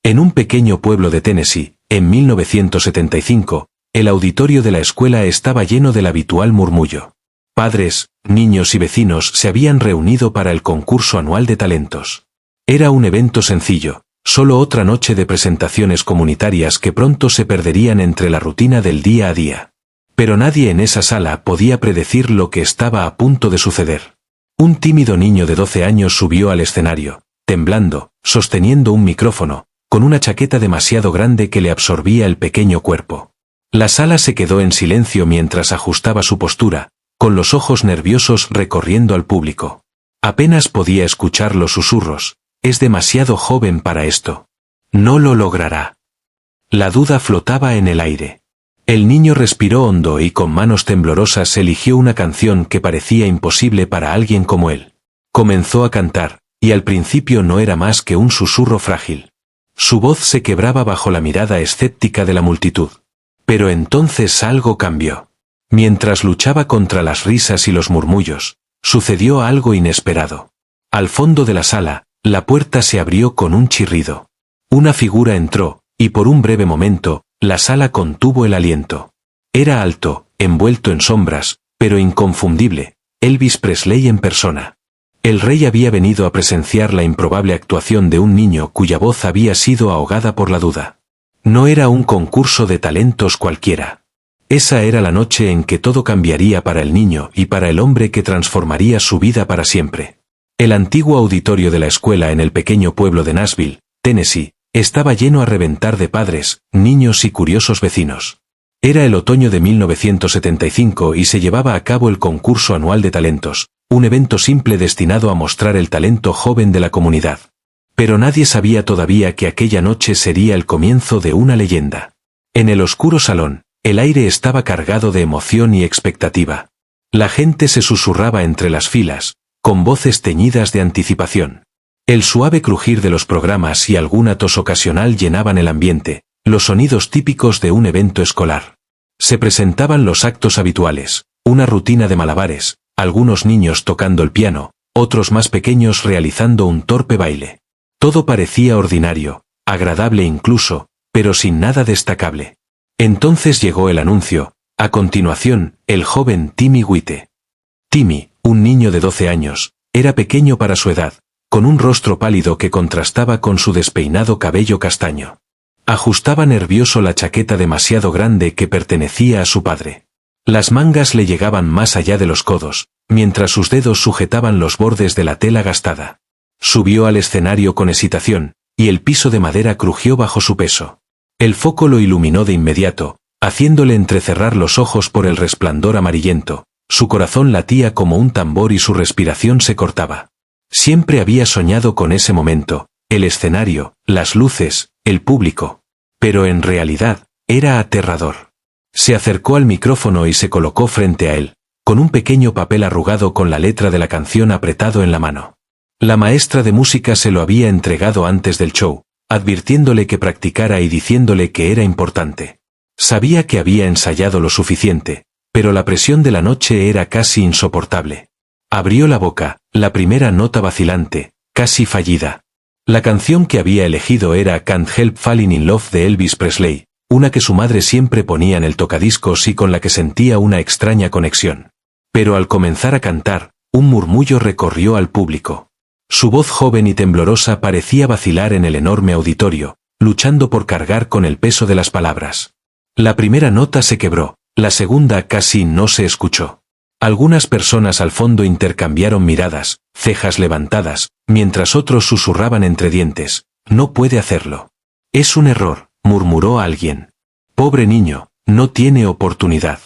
En un pequeño pueblo de Tennessee, en 1975, el auditorio de la escuela estaba lleno del habitual murmullo. Padres, niños y vecinos se habían reunido para el concurso anual de talentos. Era un evento sencillo, solo otra noche de presentaciones comunitarias que pronto se perderían entre la rutina del día a día. Pero nadie en esa sala podía predecir lo que estaba a punto de suceder. Un tímido niño de 12 años subió al escenario, temblando, sosteniendo un micrófono, con una chaqueta demasiado grande que le absorbía el pequeño cuerpo. La sala se quedó en silencio mientras ajustaba su postura, con los ojos nerviosos recorriendo al público. Apenas podía escuchar los susurros: «Es demasiado joven para esto. No lo logrará». La duda flotaba en el aire. El niño respiró hondo y con manos temblorosas eligió una canción que parecía imposible para alguien como él. Comenzó a cantar, y al principio no era más que un susurro frágil. Su voz se quebraba bajo la mirada escéptica de la multitud. Pero entonces algo cambió. Mientras luchaba contra las risas y los murmullos, sucedió algo inesperado. Al fondo de la sala, la puerta se abrió con un chirrido. Una figura entró, y por un breve momento, la sala contuvo el aliento. Era alto, envuelto en sombras, pero inconfundible, Elvis Presley en persona. El rey había venido a presenciar la improbable actuación de un niño cuya voz había sido ahogada por la duda. No era un concurso de talentos cualquiera. Esa era la noche en que todo cambiaría para el niño y para el hombre que transformaría su vida para siempre. El antiguo auditorio de la escuela en el pequeño pueblo de Nashville, Tennessee, estaba lleno a reventar de padres, niños y curiosos vecinos. Era el otoño de 1975 y se llevaba a cabo el concurso anual de talentos, un evento simple destinado a mostrar el talento joven de la comunidad. Pero nadie sabía todavía que aquella noche sería el comienzo de una leyenda. En el oscuro salón, el aire estaba cargado de emoción y expectativa. La gente se susurraba entre las filas, con voces teñidas de anticipación. El suave crujir de los programas y alguna tos ocasional llenaban el ambiente, los sonidos típicos de un evento escolar. Se presentaban los actos habituales, una rutina de malabares, algunos niños tocando el piano, otros más pequeños realizando un torpe baile. Todo parecía ordinario, agradable incluso, pero sin nada destacable. Entonces llegó el anuncio: a continuación, el joven Timmy White. Timmy, un niño de 12 años, era pequeño para su edad, con un rostro pálido que contrastaba con su despeinado cabello castaño. Ajustaba nervioso la chaqueta demasiado grande que pertenecía a su padre. Las mangas le llegaban más allá de los codos, mientras sus dedos sujetaban los bordes de la tela gastada. Subió al escenario con hesitación, y el piso de madera crujió bajo su peso. El foco lo iluminó de inmediato, haciéndole entrecerrar los ojos por el resplandor amarillento. Su corazón latía como un tambor y su respiración se cortaba. Siempre había soñado con ese momento, el escenario, las luces, el público. Pero en realidad, era aterrador. Se acercó al micrófono y se colocó frente a él, con un pequeño papel arrugado con la letra de la canción apretado en la mano. La maestra de música se lo había entregado antes del show, advirtiéndole que practicara y diciéndole que era importante. Sabía que había ensayado lo suficiente, pero la presión de la noche era casi insoportable. Abrió la boca, la primera nota vacilante, casi fallida. La canción que había elegido era Can't Help Falling in Love de Elvis Presley, una que su madre siempre ponía en el tocadiscos y con la que sentía una extraña conexión. Pero al comenzar a cantar, un murmullo recorrió al público. Su voz joven y temblorosa parecía vacilar en el enorme auditorio, luchando por cargar con el peso de las palabras. La primera nota se quebró, la segunda casi no se escuchó. Algunas personas al fondo intercambiaron miradas, cejas levantadas, mientras otros susurraban entre dientes: «No puede hacerlo». «Es un error», murmuró alguien. «Pobre niño, no tiene oportunidad».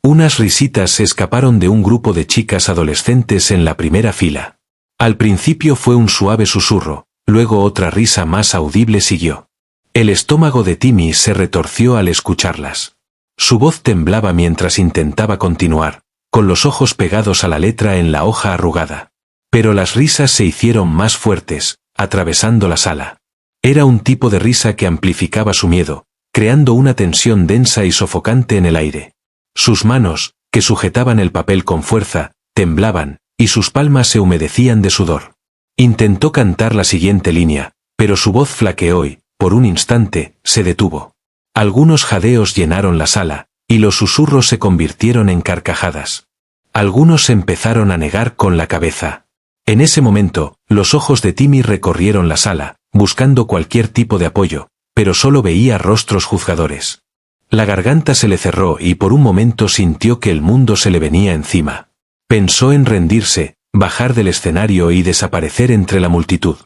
Unas risitas se escaparon de un grupo de chicas adolescentes en la primera fila. Al principio fue un suave susurro, luego otra risa más audible siguió. El estómago de Timmy se retorció al escucharlas. Su voz temblaba mientras intentaba continuar, con los ojos pegados a la letra en la hoja arrugada. Pero las risas se hicieron más fuertes, atravesando la sala. Era un tipo de risa que amplificaba su miedo, creando una tensión densa y sofocante en el aire. Sus manos, que sujetaban el papel con fuerza, temblaban, y sus palmas se humedecían de sudor. Intentó cantar la siguiente línea, pero su voz flaqueó y, por un instante, se detuvo. Algunos jadeos llenaron la sala, y los susurros se convirtieron en carcajadas. Algunos empezaron a negar con la cabeza. En ese momento, los ojos de Timmy recorrieron la sala, buscando cualquier tipo de apoyo, pero solo veía rostros juzgadores. La garganta se le cerró y por un momento sintió que el mundo se le venía encima. Pensó en rendirse, bajar del escenario y desaparecer entre la multitud.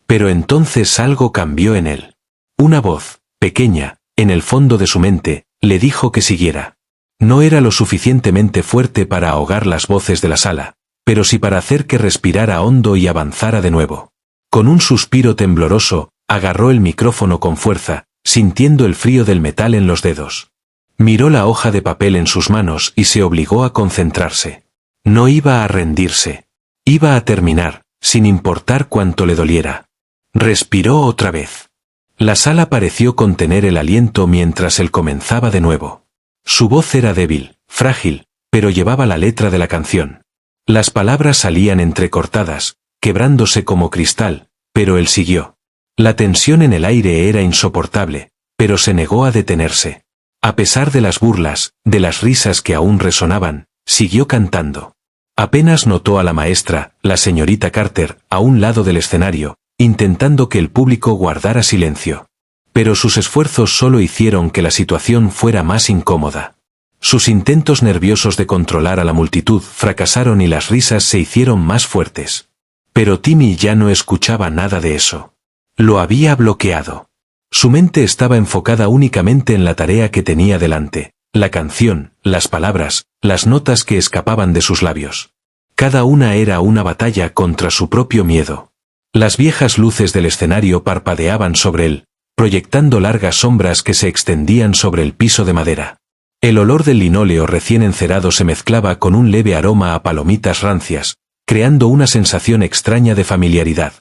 Pero entonces algo cambió en él. Una voz, pequeña, en el fondo de su mente, le dijo que siguiera. No era lo suficientemente fuerte para ahogar las voces de la sala, pero sí para hacer que respirara hondo y avanzara de nuevo. Con un suspiro tembloroso, agarró el micrófono con fuerza, sintiendo el frío del metal en los dedos. Miró la hoja de papel en sus manos y se obligó a concentrarse. No iba a rendirse. Iba a terminar, sin importar cuánto le doliera. Respiró otra vez. La sala pareció contener el aliento mientras él comenzaba de nuevo. Su voz era débil, frágil, pero llevaba la letra de la canción. Las palabras salían entrecortadas, quebrándose como cristal, pero él siguió. La tensión en el aire era insoportable, pero se negó a detenerse. A pesar de las burlas, de las risas que aún resonaban, siguió cantando. Apenas notó a la maestra, la señorita Carter, a un lado del escenario, intentando que el público guardara silencio. Pero sus esfuerzos solo hicieron que la situación fuera más incómoda. Sus intentos nerviosos de controlar a la multitud fracasaron y las risas se hicieron más fuertes. Pero Timmy ya no escuchaba nada de eso. Lo había bloqueado. Su mente estaba enfocada únicamente en la tarea que tenía delante, la canción, las palabras, las notas que escapaban de sus labios. Cada una era una batalla contra su propio miedo. Las viejas luces del escenario parpadeaban sobre él, proyectando largas sombras que se extendían sobre el piso de madera. El olor del linóleo recién encerado se mezclaba con un leve aroma a palomitas rancias, creando una sensación extraña de familiaridad.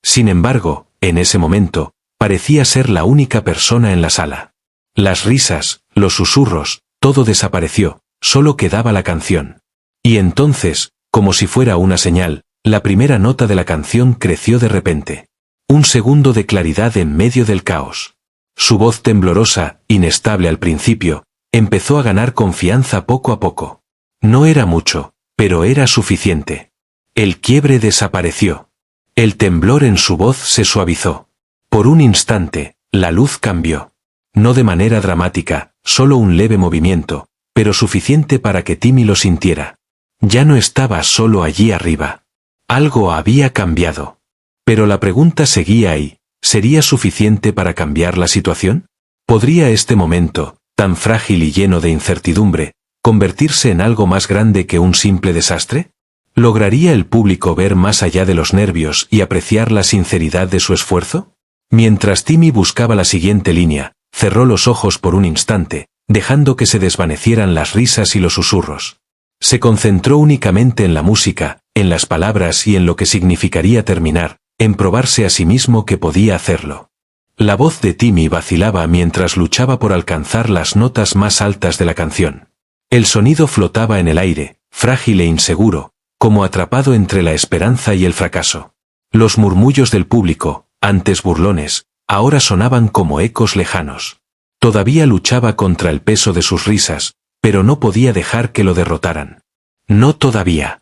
Sin embargo, en ese momento, parecía ser la única persona en la sala. Las risas, los susurros, todo desapareció, solo quedaba la canción. Y entonces, como si fuera una señal, la primera nota de la canción creció de repente. Un segundo de claridad en medio del caos. Su voz temblorosa, inestable al principio, empezó a ganar confianza poco a poco. No era mucho, pero era suficiente. El quiebre desapareció. El temblor en su voz se suavizó. Por un instante, la luz cambió. No de manera dramática, solo un leve movimiento, pero suficiente para que Timmy lo sintiera. Ya no estaba solo allí arriba. Algo había cambiado. Pero la pregunta seguía ahí, ¿sería suficiente para cambiar la situación? ¿Podría este momento, tan frágil y lleno de incertidumbre, convertirse en algo más grande que un simple desastre? ¿Lograría el público ver más allá de los nervios y apreciar la sinceridad de su esfuerzo? Mientras Timmy buscaba la siguiente línea, cerró los ojos por un instante, dejando que se desvanecieran las risas y los susurros. Se concentró únicamente en la música, en las palabras y en lo que significaría terminar, en probarse a sí mismo que podía hacerlo. La voz de Timmy vacilaba mientras luchaba por alcanzar las notas más altas de la canción. El sonido flotaba en el aire, frágil e inseguro, como atrapado entre la esperanza y el fracaso. Los murmullos del público, antes burlones, ahora sonaban como ecos lejanos. Todavía luchaba contra el peso de sus risas, pero no podía dejar que lo derrotaran. No todavía.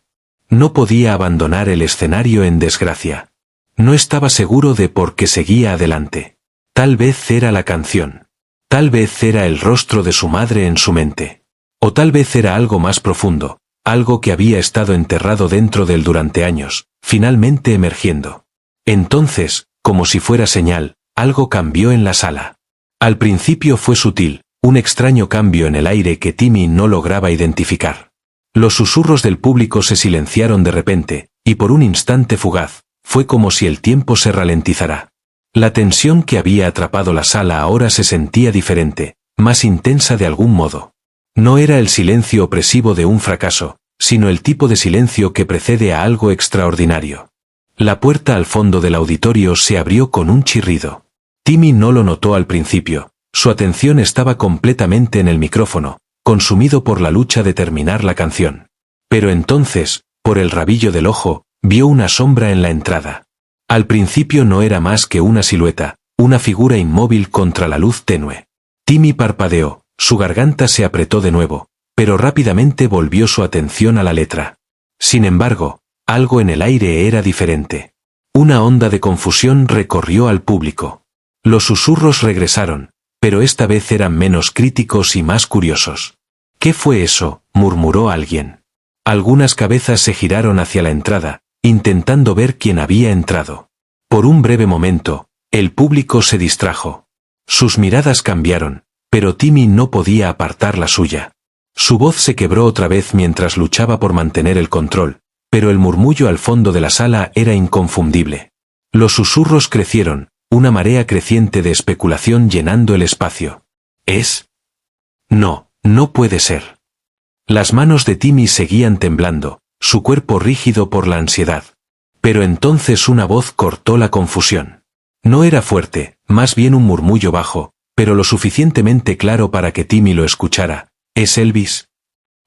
No podía abandonar el escenario en desgracia. No estaba seguro de por qué seguía adelante. Tal vez era la canción. Tal vez era el rostro de su madre en su mente. O tal vez era algo más profundo, algo que había estado enterrado dentro de él durante años, finalmente emergiendo. Entonces, como si fuera señal, algo cambió en la sala. Al principio fue sutil, un extraño cambio en el aire que Timmy no lograba identificar. Los susurros del público se silenciaron de repente, y por un instante fugaz, fue como si el tiempo se ralentizara. La tensión que había atrapado la sala ahora se sentía diferente, más intensa de algún modo. No era el silencio opresivo de un fracaso, sino el tipo de silencio que precede a algo extraordinario. La puerta al fondo del auditorio se abrió con un chirrido. Timmy no lo notó al principio, su atención estaba completamente en el micrófono, consumido por la lucha de terminar la canción. Pero entonces, por el rabillo del ojo, vio una sombra en la entrada. Al principio no era más que una silueta, una figura inmóvil contra la luz tenue. Timmy parpadeó, su garganta se apretó de nuevo, pero rápidamente volvió su atención a la letra. Sin embargo, algo en el aire era diferente. Una onda de confusión recorrió al público. Los susurros regresaron, pero esta vez eran menos críticos y más curiosos. «¿Qué fue eso?», murmuró alguien. Algunas cabezas se giraron hacia la entrada, intentando ver quién había entrado. Por un breve momento, el público se distrajo. Sus miradas cambiaron, pero Timmy no podía apartar la suya. Su voz se quebró otra vez mientras luchaba por mantener el control, pero el murmullo al fondo de la sala era inconfundible. Los susurros crecieron, una marea creciente de especulación llenando el espacio. ¿Es? No, no puede ser. Las manos de Timmy seguían temblando, su cuerpo rígido por la ansiedad. Pero entonces una voz cortó la confusión. No era fuerte, más bien un murmullo bajo, pero lo suficientemente claro para que Timmy lo escuchara. ¿Es Elvis?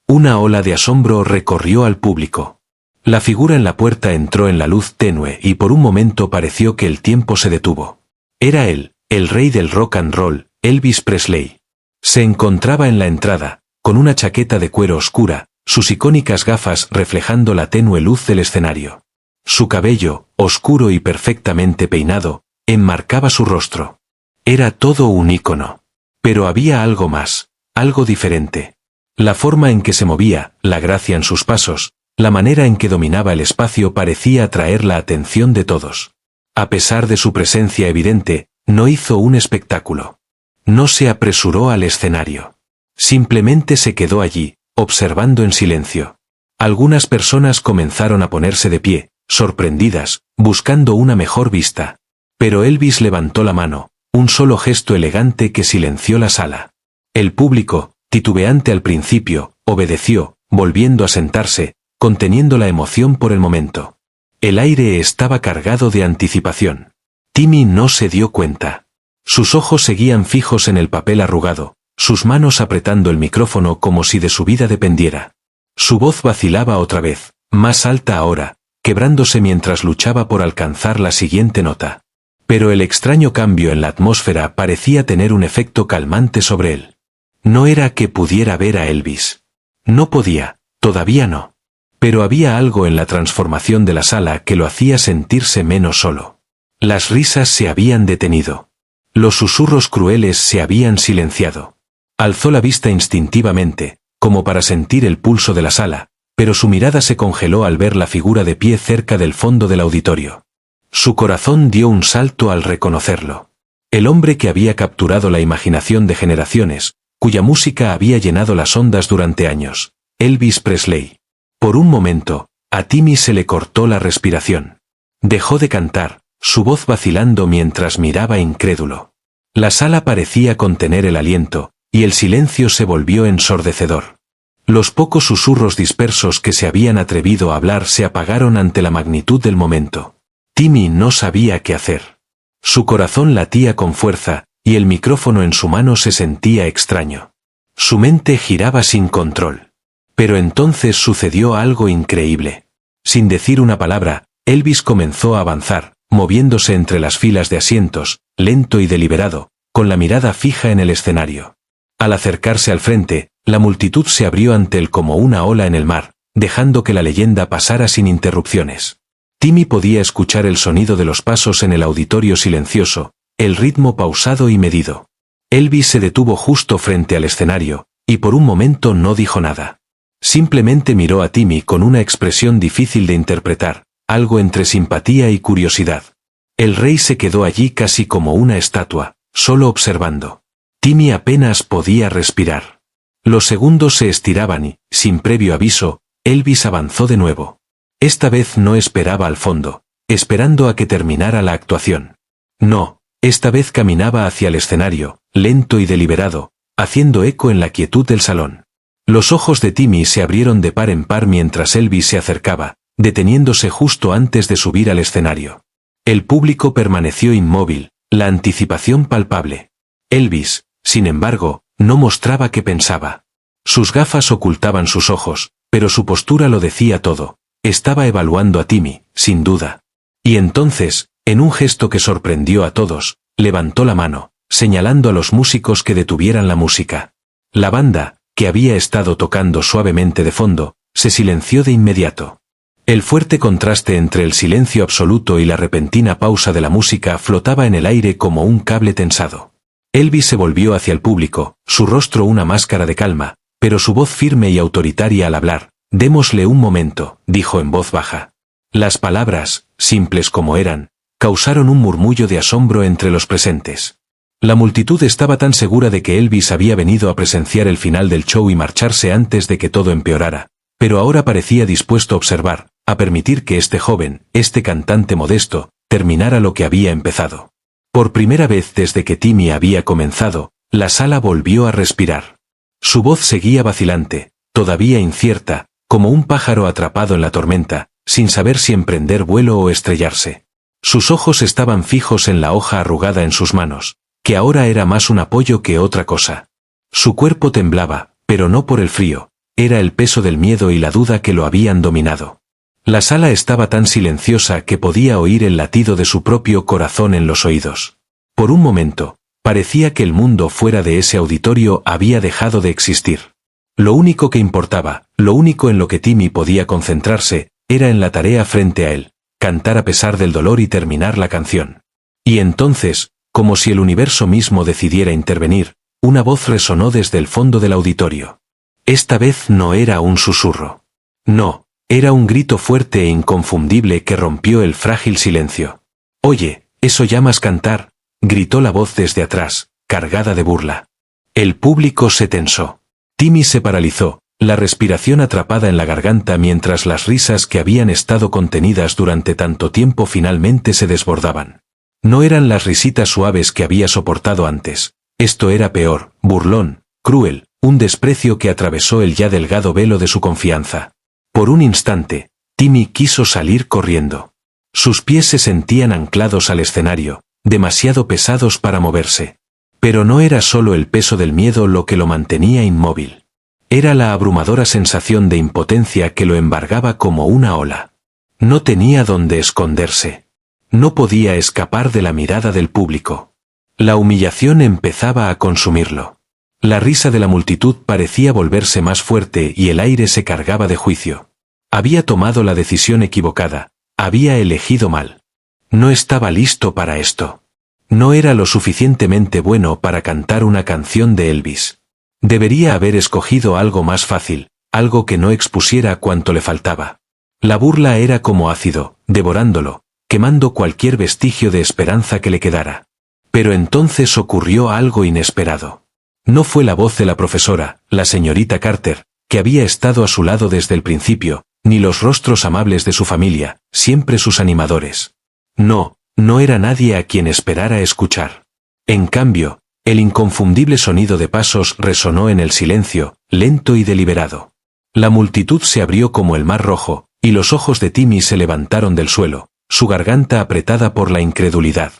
Una ola de asombro recorrió al público. La figura en la puerta entró en la luz tenue y por un momento pareció que el tiempo se detuvo. Era él, el rey del rock and roll, Elvis Presley. Se encontraba en la entrada, con una chaqueta de cuero oscura, sus icónicas gafas reflejando la tenue luz del escenario. Su cabello, oscuro y perfectamente peinado, enmarcaba su rostro. Era todo un ícono. Pero había algo más, algo diferente. La forma en que se movía, la gracia en sus pasos, la manera en que dominaba el espacio parecía atraer la atención de todos. A pesar de su presencia evidente, no hizo un espectáculo. No se apresuró al escenario. Simplemente se quedó allí, observando en silencio. Algunas personas comenzaron a ponerse de pie, sorprendidas, buscando una mejor vista. Pero Elvis levantó la mano, un solo gesto elegante que silenció la sala. El público, titubeante al principio, obedeció, volviendo a sentarse, conteniendo la emoción por el momento. El aire estaba cargado de anticipación. Timmy no se dio cuenta. Sus ojos seguían fijos en el papel arrugado, sus manos apretando el micrófono como si de su vida dependiera. Su voz vacilaba otra vez, más alta ahora, quebrándose mientras luchaba por alcanzar la siguiente nota. Pero el extraño cambio en la atmósfera parecía tener un efecto calmante sobre él. No era que pudiera ver a Elvis. No podía, todavía no. Pero había algo en la transformación de la sala que lo hacía sentirse menos solo. Las risas se habían detenido. Los susurros crueles se habían silenciado. Alzó la vista instintivamente, como para sentir el pulso de la sala, pero su mirada se congeló al ver la figura de pie cerca del fondo del auditorio. Su corazón dio un salto al reconocerlo. El hombre que había capturado la imaginación de generaciones, cuya música había llenado las ondas durante años, Elvis Presley. Por un momento, a Timmy se le cortó la respiración. Dejó de cantar, su voz vacilando mientras miraba incrédulo. La sala parecía contener el aliento, y el silencio se volvió ensordecedor. Los pocos susurros dispersos que se habían atrevido a hablar se apagaron ante la magnitud del momento. Timmy no sabía qué hacer. Su corazón latía con fuerza, y el micrófono en su mano se sentía extraño. Su mente giraba sin control. Pero entonces sucedió algo increíble. Sin decir una palabra, Elvis comenzó a avanzar, moviéndose entre las filas de asientos, lento y deliberado, con la mirada fija en el escenario. Al acercarse al frente, la multitud se abrió ante él como una ola en el mar, dejando que la leyenda pasara sin interrupciones. Timmy podía escuchar el sonido de los pasos en el auditorio silencioso, el ritmo pausado y medido. Elvis se detuvo justo frente al escenario, y por un momento no dijo nada. Simplemente miró a Timmy con una expresión difícil de interpretar, algo entre simpatía y curiosidad. El rey se quedó allí casi como una estatua, solo observando. Timmy apenas podía respirar. Los segundos se estiraban y, sin previo aviso, Elvis avanzó de nuevo. Esta vez no esperaba al fondo, esperando a que terminara la actuación. No, esta vez caminaba hacia el escenario, lento y deliberado, haciendo eco en la quietud del salón. Los ojos de Timmy se abrieron de par en par mientras Elvis se acercaba, deteniéndose justo antes de subir al escenario. El público permaneció inmóvil, la anticipación palpable. Elvis, sin embargo, no mostraba qué pensaba. Sus gafas ocultaban sus ojos, pero su postura lo decía todo. Estaba evaluando a Timmy, sin duda. Y entonces, en un gesto que sorprendió a todos, Levantó la mano, señalando a los músicos que detuvieran la música. La banda, que había estado tocando suavemente de fondo, se silenció de inmediato. El fuerte contraste entre el silencio absoluto y la repentina pausa de la música flotaba en el aire como un cable tensado. Elvis se volvió hacia el público, su rostro una máscara de calma, pero su voz firme y autoritaria al hablar. «Démosle un momento», dijo en voz baja. Las palabras, simples como eran, causaron un murmullo de asombro entre los presentes. La multitud estaba tan segura de que Elvis había venido a presenciar el final del show y marcharse antes de que todo empeorara, pero ahora parecía dispuesto a observar, a permitir que este joven, este cantante modesto, terminara lo que había empezado. Por primera vez desde que Timmy había comenzado, la sala volvió a respirar. Su voz seguía vacilante, todavía incierta, como un pájaro atrapado en la tormenta, sin saber si emprender vuelo o estrellarse. Sus ojos estaban fijos en la hoja arrugada en sus manos, que ahora era más un apoyo que otra cosa. Su cuerpo temblaba, pero no por el frío, era el peso del miedo y la duda que lo habían dominado. La sala estaba tan silenciosa que podía oír el latido de su propio corazón en los oídos. Por un momento, parecía que el mundo fuera de ese auditorio había dejado de existir. Lo único que importaba, lo único en lo que Timmy podía concentrarse, era en la tarea frente a él, cantar a pesar del dolor y terminar la canción. Y entonces, como si el universo mismo decidiera intervenir, una voz resonó desde el fondo del auditorio. Esta vez no era un susurro. No, era un grito fuerte e inconfundible que rompió el frágil silencio. «Oye, ¿eso llamas cantar?», gritó la voz desde atrás, cargada de burla. El público se tensó. Timmy se paralizó, la respiración atrapada en la garganta mientras las risas que habían estado contenidas durante tanto tiempo finalmente se desbordaban. No eran las risitas suaves que había soportado antes. Esto era peor, burlón, cruel, un desprecio que atravesó el ya delgado velo de su confianza. Por un instante, Timmy quiso salir corriendo. Sus pies se sentían anclados al escenario, demasiado pesados para moverse. Pero no era solo el peso del miedo lo que lo mantenía inmóvil. Era la abrumadora sensación de impotencia que lo embargaba como una ola. No tenía dónde esconderse. No podía escapar de la mirada del público. La humillación empezaba a consumirlo. La risa de la multitud parecía volverse más fuerte y el aire se cargaba de juicio. Había tomado la decisión equivocada, había elegido mal. No estaba listo para esto. No era lo suficientemente bueno para cantar una canción de Elvis. Debería haber escogido algo más fácil, algo que no expusiera cuanto le faltaba. La burla era como ácido, devorándolo, quemando cualquier vestigio de esperanza que le quedara. Pero entonces ocurrió algo inesperado. No fue la voz de la profesora, la señorita Carter, que había estado a su lado desde el principio, ni los rostros amables de su familia, siempre sus animadores. No era nadie a quien esperara escuchar. En cambio, el inconfundible sonido de pasos resonó en el silencio, lento y deliberado. La multitud se abrió como el mar rojo, y los ojos de Timmy se levantaron del suelo, su garganta apretada por la incredulidad.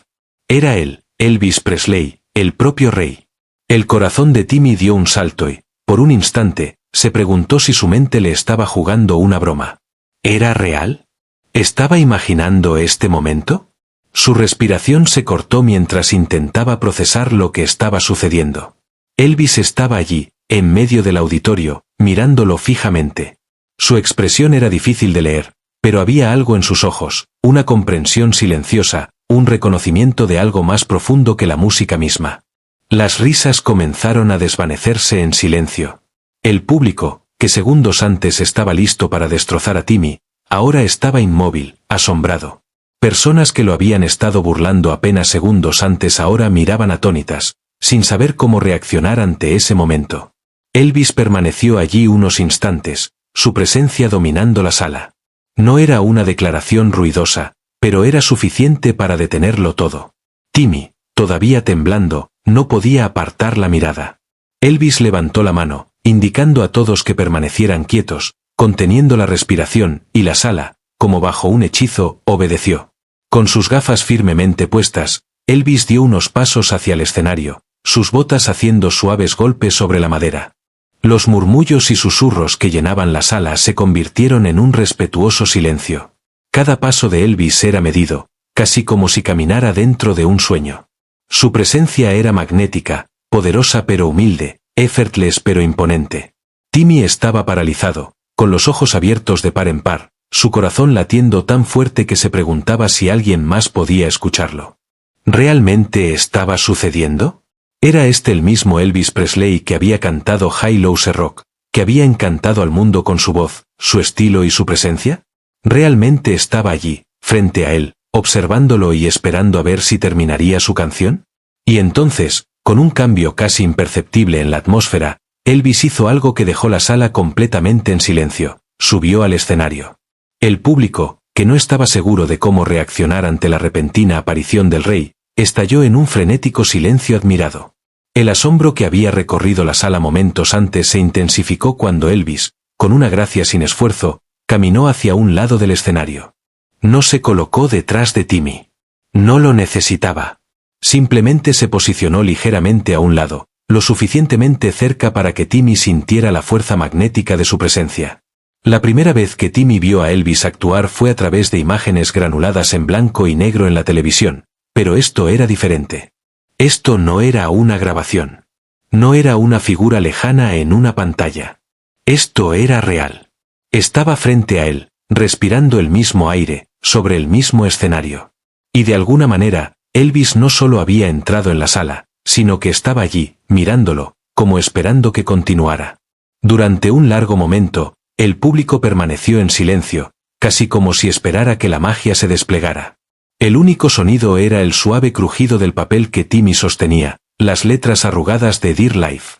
Era él, Elvis Presley, el propio rey. El corazón de Timmy dio un salto y, por un instante, se preguntó si su mente le estaba jugando una broma. ¿Era real? ¿Estaba imaginando este momento? Su respiración se cortó mientras intentaba procesar lo que estaba sucediendo. Elvis estaba allí, en medio del auditorio, mirándolo fijamente. Su expresión era difícil de leer, pero había algo en sus ojos, una comprensión silenciosa, un reconocimiento de algo más profundo que la música misma. Las risas comenzaron a desvanecerse en silencio. El público, que segundos antes estaba listo para destrozar a Timmy, ahora estaba inmóvil, asombrado. Personas que lo habían estado burlando apenas segundos antes ahora miraban atónitas, sin saber cómo reaccionar ante ese momento. Elvis permaneció allí unos instantes, su presencia dominando la sala. No era una declaración ruidosa, pero era suficiente para detenerlo todo. Timmy, todavía temblando, no podía apartar la mirada. Elvis levantó la mano, indicando a todos que permanecieran quietos, conteniendo la respiración, y la sala, como bajo un hechizo, obedeció. Con sus gafas firmemente puestas, Elvis dio unos pasos hacia el escenario, sus botas haciendo suaves golpes sobre la madera. Los murmullos y susurros que llenaban la sala se convirtieron en un respetuoso silencio. Cada paso de Elvis era medido, casi como si caminara dentro de un sueño. Su presencia era magnética, poderosa pero humilde, effortless pero imponente. Timmy estaba paralizado, con los ojos abiertos de par en par, su corazón latiendo tan fuerte que se preguntaba si alguien más podía escucharlo. ¿Realmente estaba sucediendo? ¿Era este el mismo Elvis Presley que había cantado High Lows Rock, que había encantado al mundo con su voz, su estilo y su presencia? ¿Realmente estaba allí, frente a él, observándolo y esperando a ver si terminaría su canción? Y entonces, con un cambio casi imperceptible en la atmósfera, Elvis hizo algo que dejó la sala completamente en silencio, subió al escenario. El público, que no estaba seguro de cómo reaccionar ante la repentina aparición del rey, estalló en un frenético silencio admirado. El asombro que había recorrido la sala momentos antes se intensificó cuando Elvis, con una gracia sin esfuerzo, caminó hacia un lado del escenario. No se colocó detrás de Timmy. No lo necesitaba. Simplemente se posicionó ligeramente a un lado, lo suficientemente cerca para que Timmy sintiera la fuerza magnética de su presencia. La primera vez que Timmy vio a Elvis actuar fue a través de imágenes granuladas en blanco y negro en la televisión, pero esto era diferente. Esto no era una grabación. No era una figura lejana en una pantalla. Esto era real. Estaba frente a él, respirando el mismo aire, sobre el mismo escenario. Y de alguna manera, Elvis no solo había entrado en la sala, sino que estaba allí, mirándolo, como esperando que continuara. Durante un largo momento, el público permaneció en silencio, casi como si esperara que la magia se desplegara. El único sonido era el suave crujido del papel que Timmy sostenía, las letras arrugadas de Dear Life.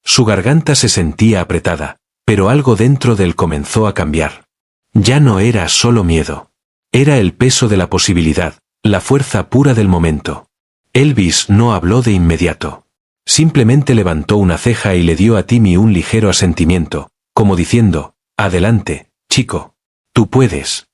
Su garganta se sentía apretada, pero algo dentro de él comenzó a cambiar. Ya no era solo miedo. Era el peso de la posibilidad, la fuerza pura del momento. Elvis no habló de inmediato. Simplemente levantó una ceja y le dio a Timmy un ligero asentimiento, como diciendo, «Adelante, chico. Tú puedes».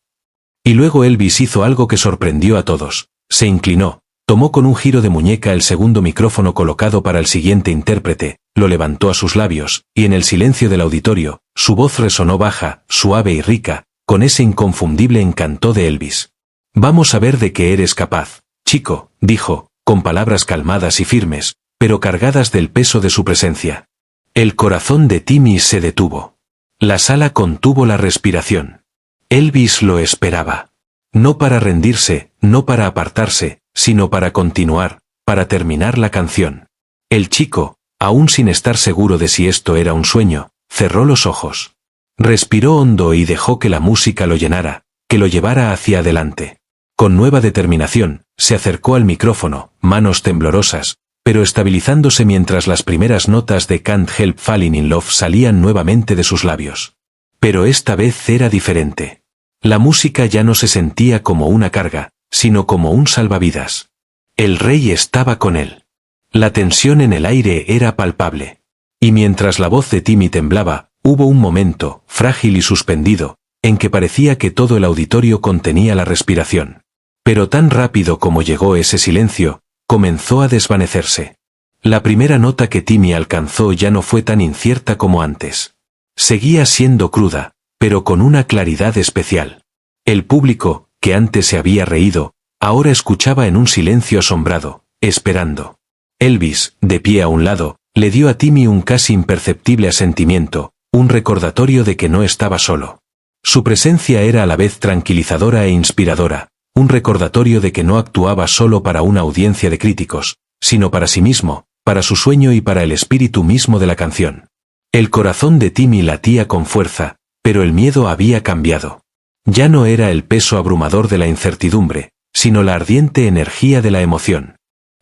Y luego Elvis hizo algo que sorprendió a todos. Se inclinó, tomó con un giro de muñeca el segundo micrófono colocado para el siguiente intérprete, lo levantó a sus labios, y en el silencio del auditorio, su voz resonó baja, suave y rica, con ese inconfundible encanto de Elvis. «Vamos a ver de qué eres capaz, chico», dijo, con palabras calmadas y firmes, pero cargadas del peso de su presencia. El corazón de Timmy se detuvo. La sala contuvo la respiración. Elvis lo esperaba. No para rendirse, no para apartarse, sino para continuar, para terminar la canción. El chico, aún sin estar seguro de si esto era un sueño, cerró los ojos. Respiró hondo y dejó que la música lo llenara, que lo llevara hacia adelante. Con nueva determinación, se acercó al micrófono, manos temblorosas, pero estabilizándose mientras las primeras notas de Can't Help Falling in Love salían nuevamente de sus labios. Pero esta vez era diferente. La música ya no se sentía como una carga, sino como un salvavidas. El rey estaba con él. La tensión en el aire era palpable. Y mientras la voz de Timmy temblaba, hubo un momento, frágil y suspendido, en que parecía que todo el auditorio contenía la respiración. Pero tan rápido como llegó ese silencio, comenzó a desvanecerse. La primera nota que Timmy alcanzó ya no fue tan incierta como antes. Seguía siendo cruda, pero con una claridad especial. El público, que antes se había reído, ahora escuchaba en un silencio asombrado, esperando. Elvis, de pie a un lado, le dio a Timmy un casi imperceptible asentimiento, un recordatorio de que no estaba solo. Su presencia era a la vez tranquilizadora e inspiradora, un recordatorio de que no actuaba solo para una audiencia de críticos, sino para sí mismo, para su sueño y para el espíritu mismo de la canción. El corazón de Timmy latía con fuerza, pero el miedo había cambiado. Ya no era el peso abrumador de la incertidumbre, sino la ardiente energía de la emoción.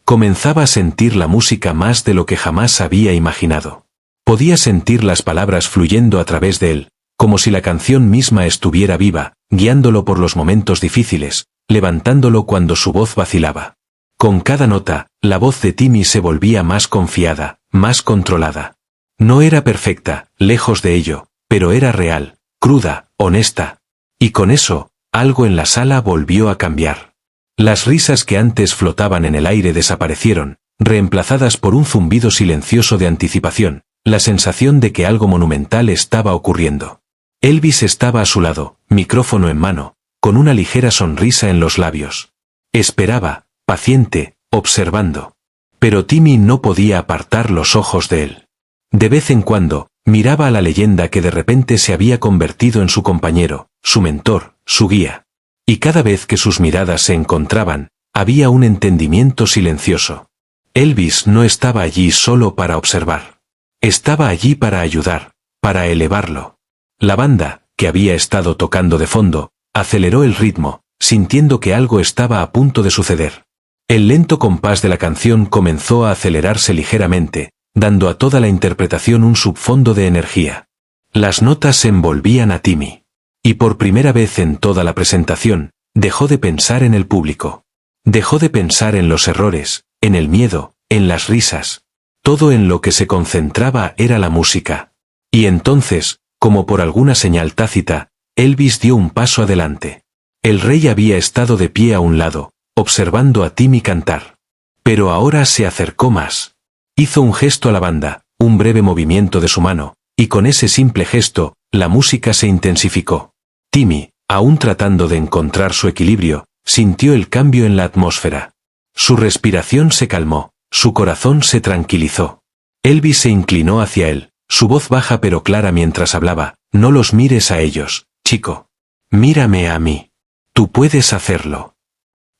Comenzaba a sentir la música más de lo que jamás había imaginado. Podía sentir las palabras fluyendo a través de él, como si la canción misma estuviera viva, guiándolo por los momentos difíciles, levantándolo cuando su voz vacilaba. Con cada nota, la voz de Timmy se volvía más confiada, más controlada. No era perfecta, lejos de ello, pero era real, cruda, honesta. Y con eso, algo en la sala volvió a cambiar. Las risas que antes flotaban en el aire desaparecieron, reemplazadas por un zumbido silencioso de anticipación, la sensación de que algo monumental estaba ocurriendo. Elvis estaba a su lado, micrófono en mano, con una ligera sonrisa en los labios. Esperaba, paciente, observando. Pero Timmy no podía apartar los ojos de él. De vez en cuando, miraba a la leyenda que de repente se había convertido en su compañero, su mentor, su guía. Y cada vez que sus miradas se encontraban, había un entendimiento silencioso. Elvis no estaba allí solo para observar. Estaba allí para ayudar, para elevarlo. La banda, que había estado tocando de fondo, aceleró el ritmo, sintiendo que algo estaba a punto de suceder. El lento compás de la canción comenzó a acelerarse ligeramente, dando a toda la interpretación un subfondo de energía. Las notas envolvían a Timmy. Y por primera vez en toda la presentación, dejó de pensar en el público. Dejó de pensar en los errores, en el miedo, en las risas. Todo en lo que se concentraba era la música. Y entonces, como por alguna señal tácita, Elvis dio un paso adelante. El rey había estado de pie a un lado, observando a Timmy cantar. Pero ahora se acercó más. Hizo un gesto a la banda, un breve movimiento de su mano, y con ese simple gesto, la música se intensificó. Timmy, aún tratando de encontrar su equilibrio, sintió el cambio en la atmósfera. Su respiración se calmó, su corazón se tranquilizó. Elvis se inclinó hacia él, su voz baja pero clara mientras hablaba: «No los mires a ellos, chico. Mírame a mí. Tú puedes hacerlo».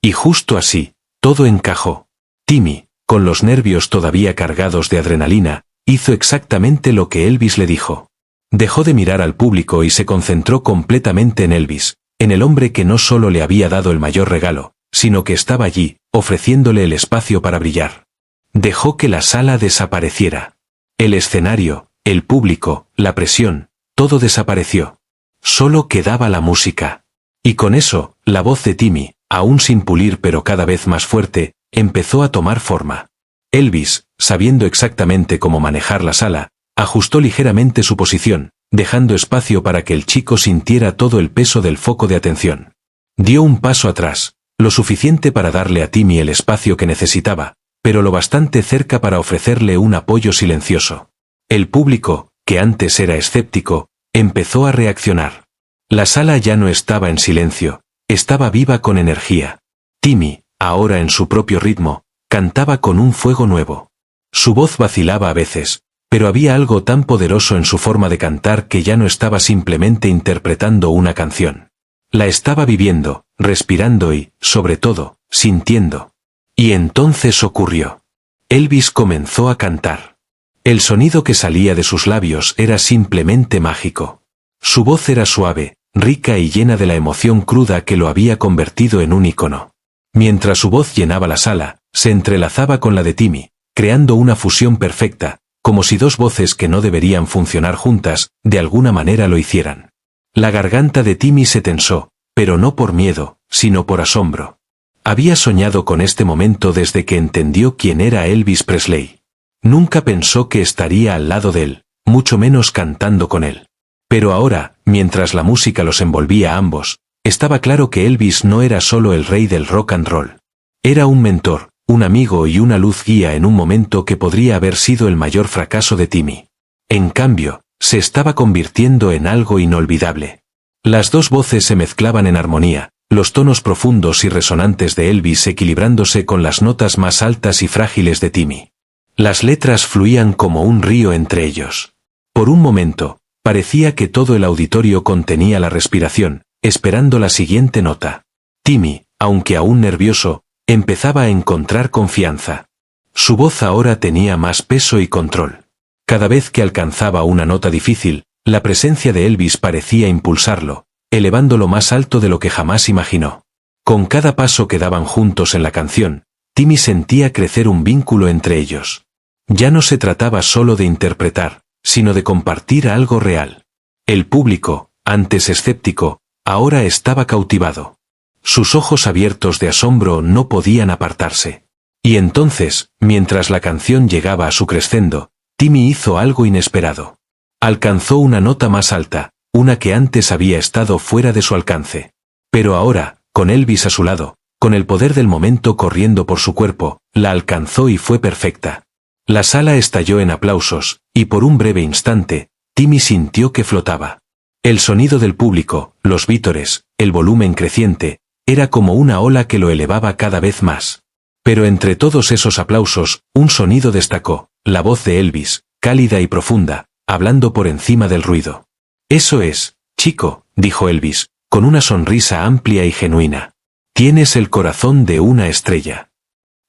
Y justo así, todo encajó. Timmy, con los nervios todavía cargados de adrenalina, hizo exactamente lo que Elvis le dijo. Dejó de mirar al público y se concentró completamente en Elvis, en el hombre que no solo le había dado el mayor regalo, sino que estaba allí, ofreciéndole el espacio para brillar. Dejó que la sala desapareciera. El escenario, el público, la presión, todo desapareció. Solo quedaba la música. Y con eso, la voz de Timmy, aún sin pulir pero cada vez más fuerte, empezó a tomar forma. Elvis, sabiendo exactamente cómo manejar la sala, ajustó ligeramente su posición, dejando espacio para que el chico sintiera todo el peso del foco de atención. Dio un paso atrás, lo suficiente para darle a Timmy el espacio que necesitaba, pero lo bastante cerca para ofrecerle un apoyo silencioso. El público, que antes era escéptico, empezó a reaccionar. La sala ya no estaba en silencio, estaba viva con energía. Timmy, ahora en su propio ritmo, cantaba con un fuego nuevo. Su voz vacilaba a veces, pero había algo tan poderoso en su forma de cantar que ya no estaba simplemente interpretando una canción. La estaba viviendo, respirando y, sobre todo, sintiendo. Y entonces ocurrió. Elvis comenzó a cantar. El sonido que salía de sus labios era simplemente mágico. Su voz era suave, rica y llena de la emoción cruda que lo había convertido en un ícono. Mientras su voz llenaba la sala, se entrelazaba con la de Timmy, creando una fusión perfecta, como si dos voces que no deberían funcionar juntas, de alguna manera lo hicieran. La garganta de Timmy se tensó, pero no por miedo, sino por asombro. Había soñado con este momento desde que entendió quién era Elvis Presley. Nunca pensó que estaría al lado de él, mucho menos cantando con él. Pero ahora, mientras la música los envolvía a ambos, estaba claro que Elvis no era solo el rey del rock and roll. Era un mentor, un amigo y una luz guía en un momento que podría haber sido el mayor fracaso de Timmy. En cambio, se estaba convirtiendo en algo inolvidable. Las dos voces se mezclaban en armonía, los tonos profundos y resonantes de Elvis equilibrándose con las notas más altas y frágiles de Timmy. Las letras fluían como un río entre ellos. Por un momento, parecía que todo el auditorio contenía la respiración, esperando la siguiente nota. Timmy, aunque aún nervioso, empezaba a encontrar confianza. Su voz ahora tenía más peso y control. Cada vez que alcanzaba una nota difícil, la presencia de Elvis parecía impulsarlo, elevándolo más alto de lo que jamás imaginó. Con cada paso que daban juntos en la canción, Timmy sentía crecer un vínculo entre ellos. Ya no se trataba solo de interpretar, sino de compartir algo real. El público, antes escéptico, ahora estaba cautivado. Sus ojos abiertos de asombro no podían apartarse. Y entonces, mientras la canción llegaba a su crescendo, Timmy hizo algo inesperado. Alcanzó una nota más alta, una que antes había estado fuera de su alcance. Pero ahora, con Elvis a su lado, con el poder del momento corriendo por su cuerpo, la alcanzó y fue perfecta. La sala estalló en aplausos, y por un breve instante, Timmy sintió que flotaba. El sonido del público, los vítores, el volumen creciente, era como una ola que lo elevaba cada vez más. Pero entre todos esos aplausos, un sonido destacó, la voz de Elvis, cálida y profunda, hablando por encima del ruido. «Eso es, chico», dijo Elvis, con una sonrisa amplia y genuina. «Tienes el corazón de una estrella».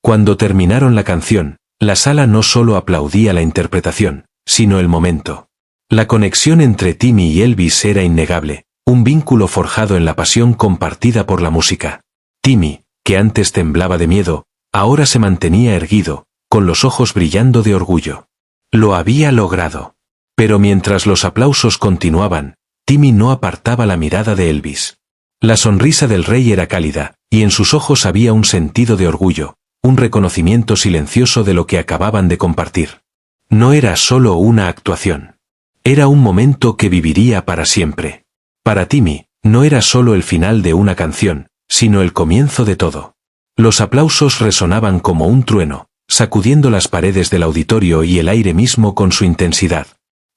Cuando terminaron la canción, la sala no solo aplaudía la interpretación, sino el momento. La conexión entre Timmy y Elvis era innegable, un vínculo forjado en la pasión compartida por la música. Timmy, que antes temblaba de miedo, ahora se mantenía erguido, con los ojos brillando de orgullo. Lo había logrado. Pero mientras los aplausos continuaban, Timmy no apartaba la mirada de Elvis. La sonrisa del rey era cálida, y en sus ojos había un sentido de orgullo, un reconocimiento silencioso de lo que acababan de compartir. No era solo una actuación. Era un momento que viviría para siempre. Para Timmy, no era solo el final de una canción, sino el comienzo de todo. Los aplausos resonaban como un trueno, sacudiendo las paredes del auditorio y el aire mismo con su intensidad.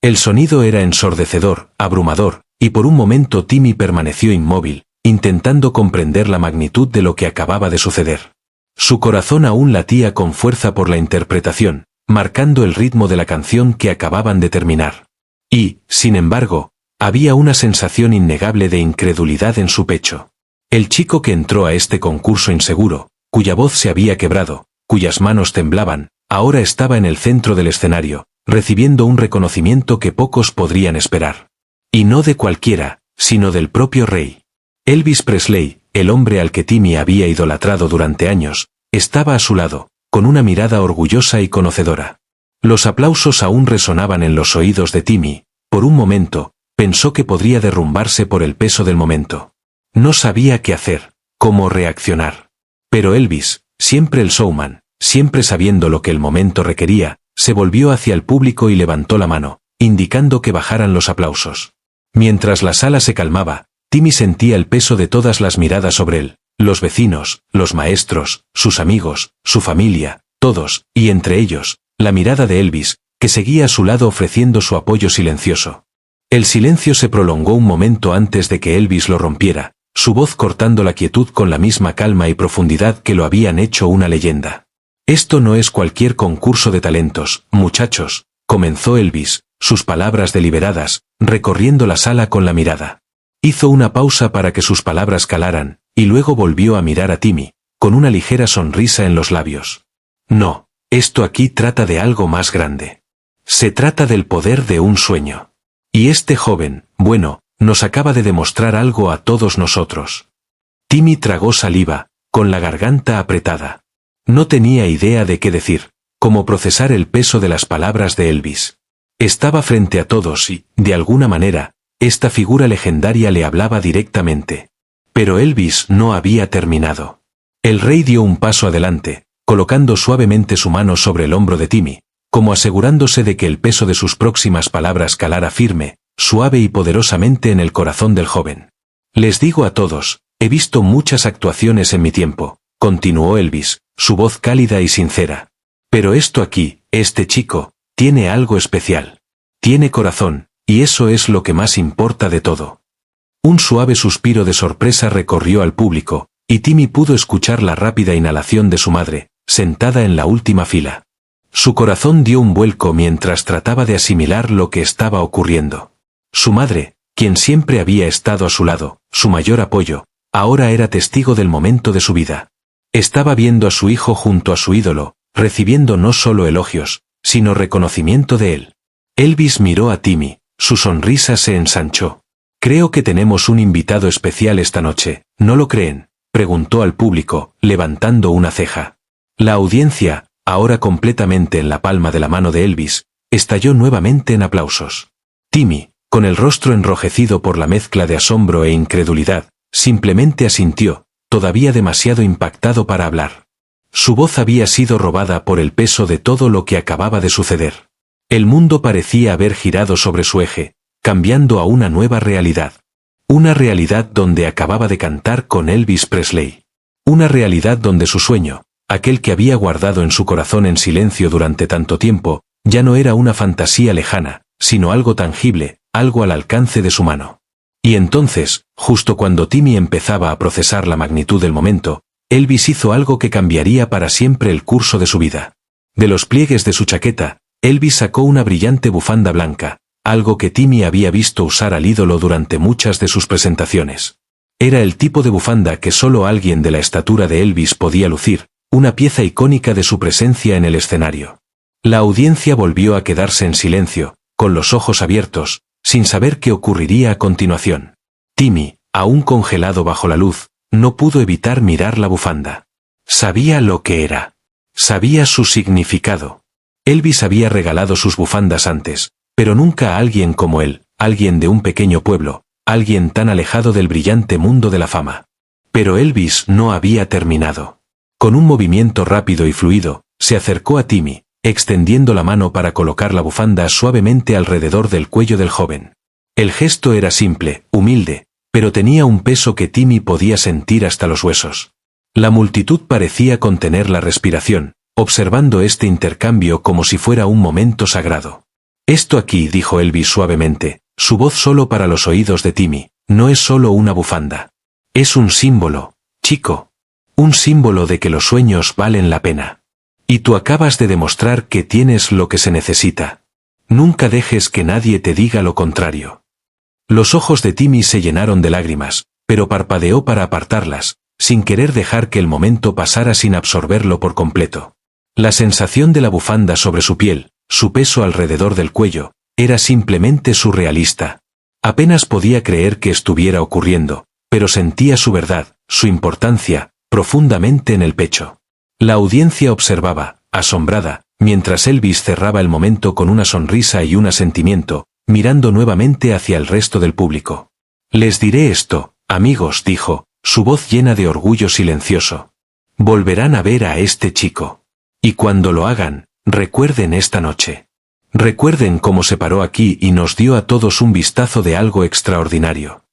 El sonido era ensordecedor, abrumador, y por un momento Timmy permaneció inmóvil, intentando comprender la magnitud de lo que acababa de suceder. Su corazón aún latía con fuerza por la interpretación, marcando el ritmo de la canción que acababan de terminar. Y, sin embargo, había una sensación innegable de incredulidad en su pecho. El chico que entró a este concurso inseguro, cuya voz se había quebrado, cuyas manos temblaban, ahora estaba en el centro del escenario, recibiendo un reconocimiento que pocos podrían esperar. Y no de cualquiera, sino del propio rey. Elvis Presley, el hombre al que Timmy había idolatrado durante años, estaba a su lado, con una mirada orgullosa y conocedora. Los aplausos aún resonaban en los oídos de Timmy. Por un momento, pensó que podría derrumbarse por el peso del momento. No sabía qué hacer, cómo reaccionar. Pero Elvis, siempre el showman, siempre sabiendo lo que el momento requería, se volvió hacia el público y levantó la mano, indicando que bajaran los aplausos. Mientras la sala se calmaba, Timmy sentía el peso de todas las miradas sobre él, los vecinos, los maestros, sus amigos, su familia, todos, y entre ellos, la mirada de Elvis, que seguía a su lado ofreciendo su apoyo silencioso. El silencio se prolongó un momento antes de que Elvis lo rompiera, su voz cortando la quietud con la misma calma y profundidad que lo habían hecho una leyenda. «Esto no es cualquier concurso de talentos, muchachos», comenzó Elvis, sus palabras deliberadas, recorriendo la sala con la mirada. Hizo una pausa para que sus palabras calaran, y luego volvió a mirar a Timmy, con una ligera sonrisa en los labios. «No, esto aquí trata de algo más grande. Se trata del poder de un sueño. Y este joven, bueno, nos acaba de demostrar algo a todos nosotros». Timmy tragó saliva, con la garganta apretada. No tenía idea de qué decir, cómo procesar el peso de las palabras de Elvis. Estaba frente a todos y, de alguna manera, esta figura legendaria le hablaba directamente. Pero Elvis no había terminado. El rey dio un paso adelante, colocando suavemente su mano sobre el hombro de Timmy, como asegurándose de que el peso de sus próximas palabras calara firme, suave y poderosamente en el corazón del joven. «Les digo a todos, he visto muchas actuaciones en mi tiempo», continuó Elvis, su voz cálida y sincera. «Pero esto aquí, este chico, tiene algo especial. Tiene corazón, y eso es lo que más importa de todo». Un suave suspiro de sorpresa recorrió al público, y Timmy pudo escuchar la rápida inhalación de su madre, sentada en la última fila. Su corazón dio un vuelco mientras trataba de asimilar lo que estaba ocurriendo. Su madre, quien siempre había estado a su lado, su mayor apoyo, ahora era testigo del momento de su vida. Estaba viendo a su hijo junto a su ídolo, recibiendo no solo elogios, sino reconocimiento de él. Elvis miró a Timmy, su sonrisa se ensanchó. «Creo que tenemos un invitado especial esta noche, ¿no lo creen?», preguntó al público, levantando una ceja. La audiencia, ahora completamente en la palma de la mano de Elvis, estalló nuevamente en aplausos. Timmy, con el rostro enrojecido por la mezcla de asombro e incredulidad, simplemente asintió, todavía demasiado impactado para hablar. Su voz había sido robada por el peso de todo lo que acababa de suceder. El mundo parecía haber girado sobre su eje, cambiando a una nueva realidad. Una realidad donde acababa de cantar con Elvis Presley. Una realidad donde su sueño, aquel que había guardado en su corazón en silencio durante tanto tiempo, ya no era una fantasía lejana, sino algo tangible, algo al alcance de su mano. Y entonces, justo cuando Timmy empezaba a procesar la magnitud del momento, Elvis hizo algo que cambiaría para siempre el curso de su vida. De los pliegues de su chaqueta, Elvis sacó una brillante bufanda blanca, algo que Timmy había visto usar al ídolo durante muchas de sus presentaciones. Era el tipo de bufanda que solo alguien de la estatura de Elvis podía lucir, una pieza icónica de su presencia en el escenario. La audiencia volvió a quedarse en silencio, con los ojos abiertos, sin saber qué ocurriría a continuación. Timmy, aún congelado bajo la luz, no pudo evitar mirar la bufanda. Sabía lo que era. Sabía su significado. Elvis había regalado sus bufandas antes, pero nunca a alguien como él, alguien de un pequeño pueblo, alguien tan alejado del brillante mundo de la fama. Pero Elvis no había terminado. Con un movimiento rápido y fluido, se acercó a Timmy, extendiendo la mano para colocar la bufanda suavemente alrededor del cuello del joven. El gesto era simple, humilde, pero tenía un peso que Timmy podía sentir hasta los huesos. La multitud parecía contener la respiración, observando este intercambio como si fuera un momento sagrado. Esto aquí, dijo Elvis suavemente, su voz solo para los oídos de Timmy, no es solo una bufanda. Es un símbolo, chico. Un símbolo de que los sueños valen la pena. Y tú acabas de demostrar que tienes lo que se necesita. Nunca dejes que nadie te diga lo contrario. Los ojos de Timmy se llenaron de lágrimas, pero parpadeó para apartarlas, sin querer dejar que el momento pasara sin absorberlo por completo. La sensación de la bufanda sobre su piel, su peso alrededor del cuello, era simplemente surrealista. Apenas podía creer que estuviera ocurriendo, pero sentía su verdad, su importancia, profundamente en el pecho. La audiencia observaba, asombrada, mientras Elvis cerraba el momento con una sonrisa y un asentimiento, mirando nuevamente hacia el resto del público. Les diré esto, amigos, dijo, su voz llena de orgullo silencioso. Volverán a ver a este chico. Y cuando lo hagan, recuerden esta noche. Recuerden cómo se paró aquí y nos dio a todos un vistazo de algo extraordinario.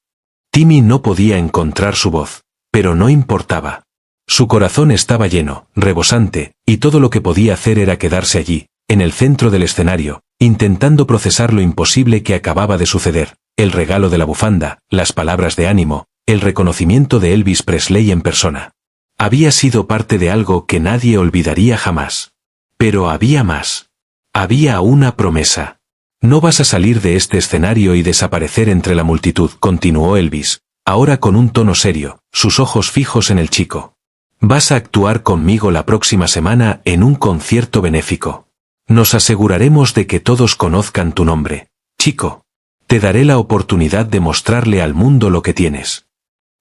Timmy no podía encontrar su voz, pero no importaba. Su corazón estaba lleno, rebosante, y todo lo que podía hacer era quedarse allí, en el centro del escenario, intentando procesar lo imposible que acababa de suceder, el regalo de la bufanda, las palabras de ánimo, el reconocimiento de Elvis Presley en persona. Había sido parte de algo que nadie olvidaría jamás. Pero había más. Había una promesa. No vas a salir de este escenario y desaparecer entre la multitud, continuó Elvis, ahora con un tono serio, sus ojos fijos en el chico. Vas a actuar conmigo la próxima semana en un concierto benéfico. Nos aseguraremos de que todos conozcan tu nombre, chico. Te daré la oportunidad de mostrarle al mundo lo que tienes.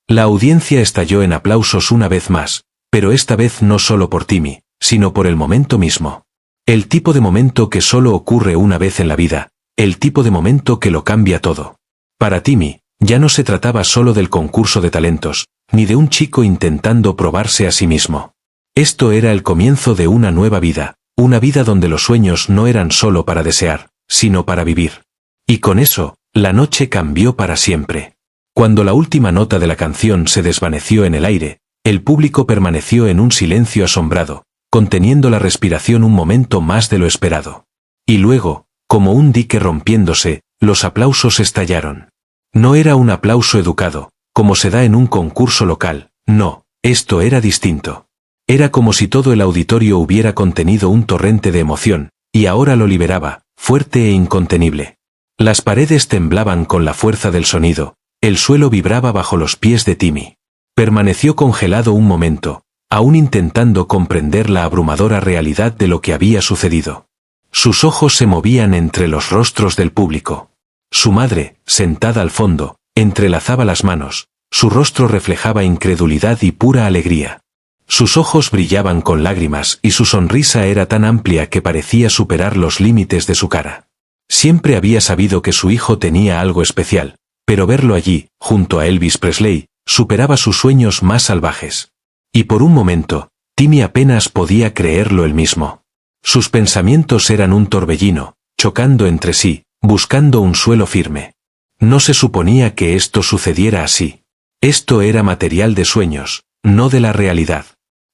La audiencia estalló en aplausos una vez más, pero esta vez no solo por Timmy, sino por el momento mismo. El tipo de momento que solo ocurre una vez en la vida, el tipo de momento que lo cambia todo. Para Timmy, ya no se trataba solo del concurso de talentos, ni de un chico intentando probarse a sí mismo. Esto era el comienzo de una nueva vida, una vida donde los sueños no eran solo para desear, sino para vivir. Y con eso, la noche cambió para siempre. Cuando la última nota de la canción se desvaneció en el aire, el público permaneció en un silencio asombrado, conteniendo la respiración un momento más de lo esperado. Y luego, como un dique rompiéndose, los aplausos estallaron. No era un aplauso educado, como se da en un concurso local, no, esto era distinto. Era como si todo el auditorio hubiera contenido un torrente de emoción, y ahora lo liberaba, fuerte e incontenible. Las paredes temblaban con la fuerza del sonido, el suelo vibraba bajo los pies de Timmy. Permaneció congelado un momento, aún intentando comprender la abrumadora realidad de lo que había sucedido. Sus ojos se movían entre los rostros del público. Su madre, sentada al fondo, entrelazaba las manos, su rostro reflejaba incredulidad y pura alegría. Sus ojos brillaban con lágrimas y su sonrisa era tan amplia que parecía superar los límites de su cara. Siempre había sabido que su hijo tenía algo especial, pero verlo allí, junto a Elvis Presley, superaba sus sueños más salvajes. Y por un momento, Timmy apenas podía creerlo él mismo. Sus pensamientos eran un torbellino, chocando entre sí, buscando un suelo firme. No se suponía que esto sucediera así. Esto era material de sueños, no de la realidad.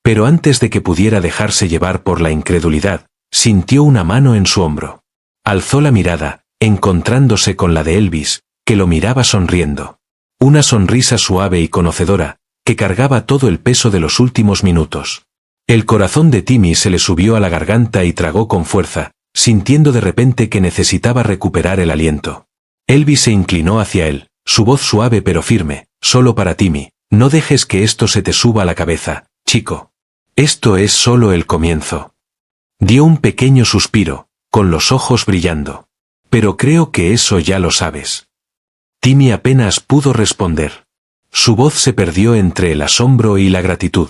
Pero antes de que pudiera dejarse llevar por la incredulidad, sintió una mano en su hombro. Alzó la mirada, encontrándose con la de Elvis, que lo miraba sonriendo. Una sonrisa suave y conocedora, que cargaba todo el peso de los últimos minutos. El corazón de Timmy se le subió a la garganta y tragó con fuerza, sintiendo de repente que necesitaba recuperar el aliento. Elvis se inclinó hacia él, su voz suave pero firme, solo para Timmy: no dejes que esto se te suba a la cabeza, chico. Esto es solo el comienzo. Dio un pequeño suspiro, con los ojos brillando. Pero creo que eso ya lo sabes. Timmy apenas pudo responder. Su voz se perdió entre el asombro y la gratitud.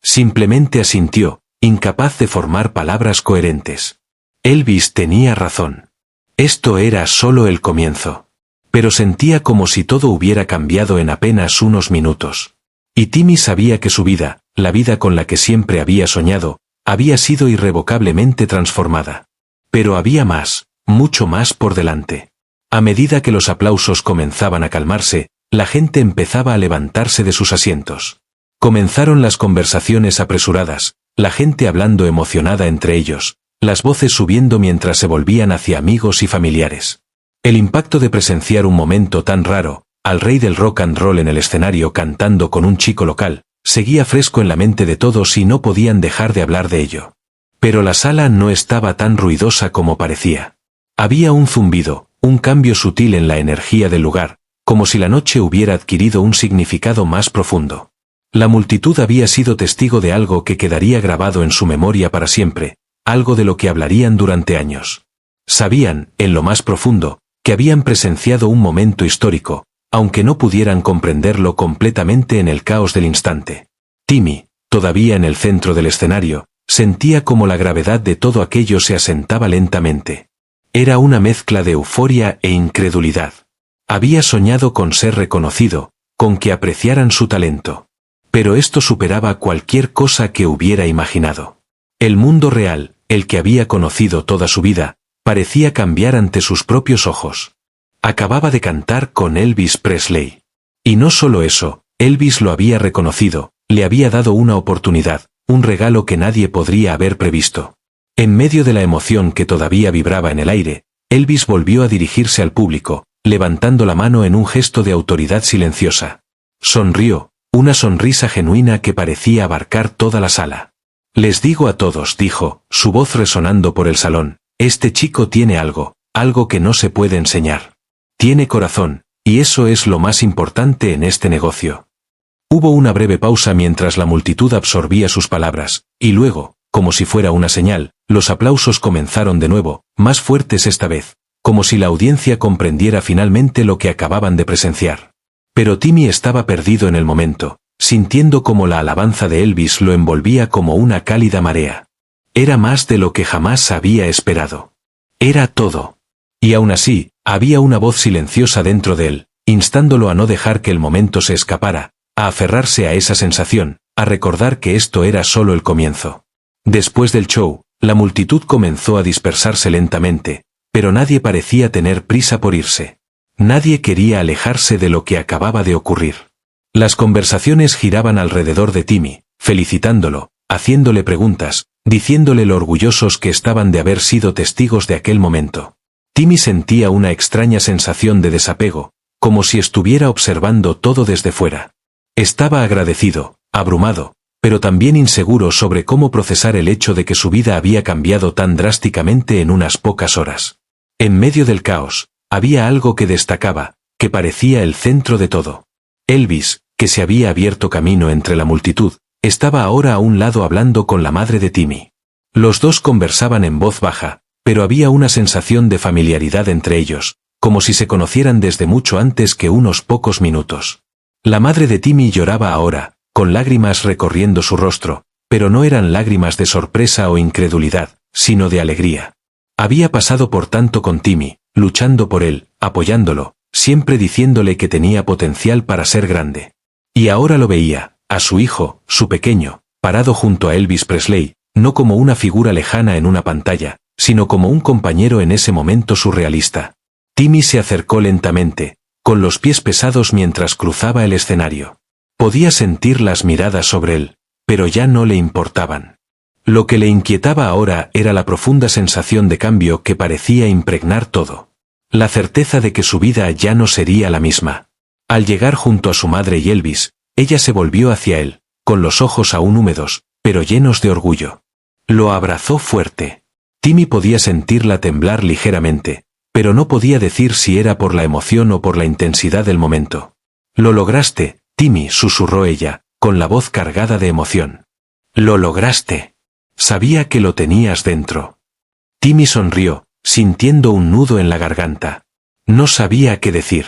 Simplemente asintió, incapaz de formar palabras coherentes. Elvis tenía razón. Esto era solo el comienzo. Pero sentía como si todo hubiera cambiado en apenas unos minutos. Y Timmy sabía que su vida, la vida con la que siempre había soñado, había sido irrevocablemente transformada. Pero había más, mucho más por delante. A medida que los aplausos comenzaban a calmarse, la gente empezaba a levantarse de sus asientos. Comenzaron las conversaciones apresuradas, la gente hablando emocionada entre ellos, las voces subiendo mientras se volvían hacia amigos y familiares. El impacto de presenciar un momento tan raro, al rey del rock and roll en el escenario cantando con un chico local, seguía fresco en la mente de todos y no podían dejar de hablar de ello. Pero la sala no estaba tan ruidosa como parecía. Había un zumbido, un cambio sutil en la energía del lugar, como si la noche hubiera adquirido un significado más profundo. La multitud había sido testigo de algo que quedaría grabado en su memoria para siempre, algo de lo que hablarían durante años. Sabían, en lo más profundo, que habían presenciado un momento histórico, aunque no pudieran comprenderlo completamente en el caos del instante. Timmy, todavía en el centro del escenario, sentía como la gravedad de todo aquello se asentaba lentamente. Era una mezcla de euforia e incredulidad. Había soñado con ser reconocido, con que apreciaran su talento. Pero esto superaba cualquier cosa que hubiera imaginado. El mundo real, el que había conocido toda su vida, parecía cambiar ante sus propios ojos. Acababa de cantar con Elvis Presley. Y no solo eso, Elvis lo había reconocido, le había dado una oportunidad, un regalo que nadie podría haber previsto. En medio de la emoción que todavía vibraba en el aire, Elvis volvió a dirigirse al público, levantando la mano en un gesto de autoridad silenciosa. Sonrió, una sonrisa genuina que parecía abarcar toda la sala. Les digo a todos, dijo, su voz resonando por el salón, este chico tiene algo, algo que no se puede enseñar. Tiene corazón, y eso es lo más importante en este negocio. Hubo una breve pausa mientras la multitud absorbía sus palabras, y luego, como si fuera una señal, los aplausos comenzaron de nuevo, más fuertes esta vez, como si la audiencia comprendiera finalmente lo que acababan de presenciar. Pero Timmy estaba perdido en el momento, sintiendo como la alabanza de Elvis lo envolvía como una cálida marea. Era más de lo que jamás había esperado. Era todo. Y aún así, había una voz silenciosa dentro de él, instándolo a no dejar que el momento se escapara, a aferrarse a esa sensación, a recordar que esto era solo el comienzo. Después del show, la multitud comenzó a dispersarse lentamente, pero nadie parecía tener prisa por irse. Nadie quería alejarse de lo que acababa de ocurrir. Las conversaciones giraban alrededor de Timmy, felicitándolo, haciéndole preguntas, diciéndole lo orgullosos que estaban de haber sido testigos de aquel momento. Timmy sentía una extraña sensación de desapego, como si estuviera observando todo desde fuera. Estaba agradecido, abrumado, pero también inseguro sobre cómo procesar el hecho de que su vida había cambiado tan drásticamente en unas pocas horas. En medio del caos, había algo que destacaba, que parecía el centro de todo. Elvis, que se había abierto camino entre la multitud, estaba ahora a un lado hablando con la madre de Timmy. Los dos conversaban en voz baja, pero había una sensación de familiaridad entre ellos, como si se conocieran desde mucho antes que unos pocos minutos. La madre de Timmy lloraba ahora, con lágrimas recorriendo su rostro, pero no eran lágrimas de sorpresa o incredulidad, sino de alegría. Había pasado por tanto con Timmy, luchando por él, apoyándolo, siempre diciéndole que tenía potencial para ser grande. Y ahora lo veía, a su hijo, su pequeño, parado junto a Elvis Presley, no como una figura lejana en una pantalla, sino como un compañero en ese momento surrealista. Timmy se acercó lentamente, con los pies pesados mientras cruzaba el escenario. Podía sentir las miradas sobre él, pero ya no le importaban. Lo que le inquietaba ahora era la profunda sensación de cambio que parecía impregnar todo. La certeza de que su vida ya no sería la misma. Al llegar junto a su madre y Elvis, Ella se volvió hacia él, con los ojos aún húmedos, pero llenos de orgullo. Lo abrazó fuerte. Timmy podía sentirla temblar ligeramente, pero no podía decir si era por la emoción o por la intensidad del momento. «Lo lograste, Timmy», susurró ella, con la voz cargada de emoción. «Lo lograste. Sabía que lo tenías dentro». Timmy sonrió, sintiendo un nudo en la garganta. No sabía qué decir.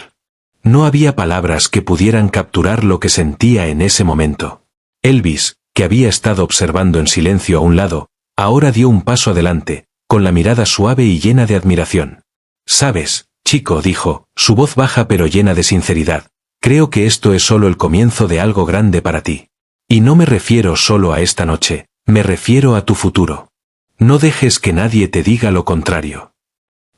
No había palabras que pudieran capturar lo que sentía en ese momento. Elvis, que había estado observando en silencio a un lado, ahora dio un paso adelante, con la mirada suave y llena de admiración. «Sabes, chico», dijo, su voz baja pero llena de sinceridad, «creo que esto es solo el comienzo de algo grande para ti. Y no me refiero solo a esta noche, me refiero a tu futuro. No dejes que nadie te diga lo contrario».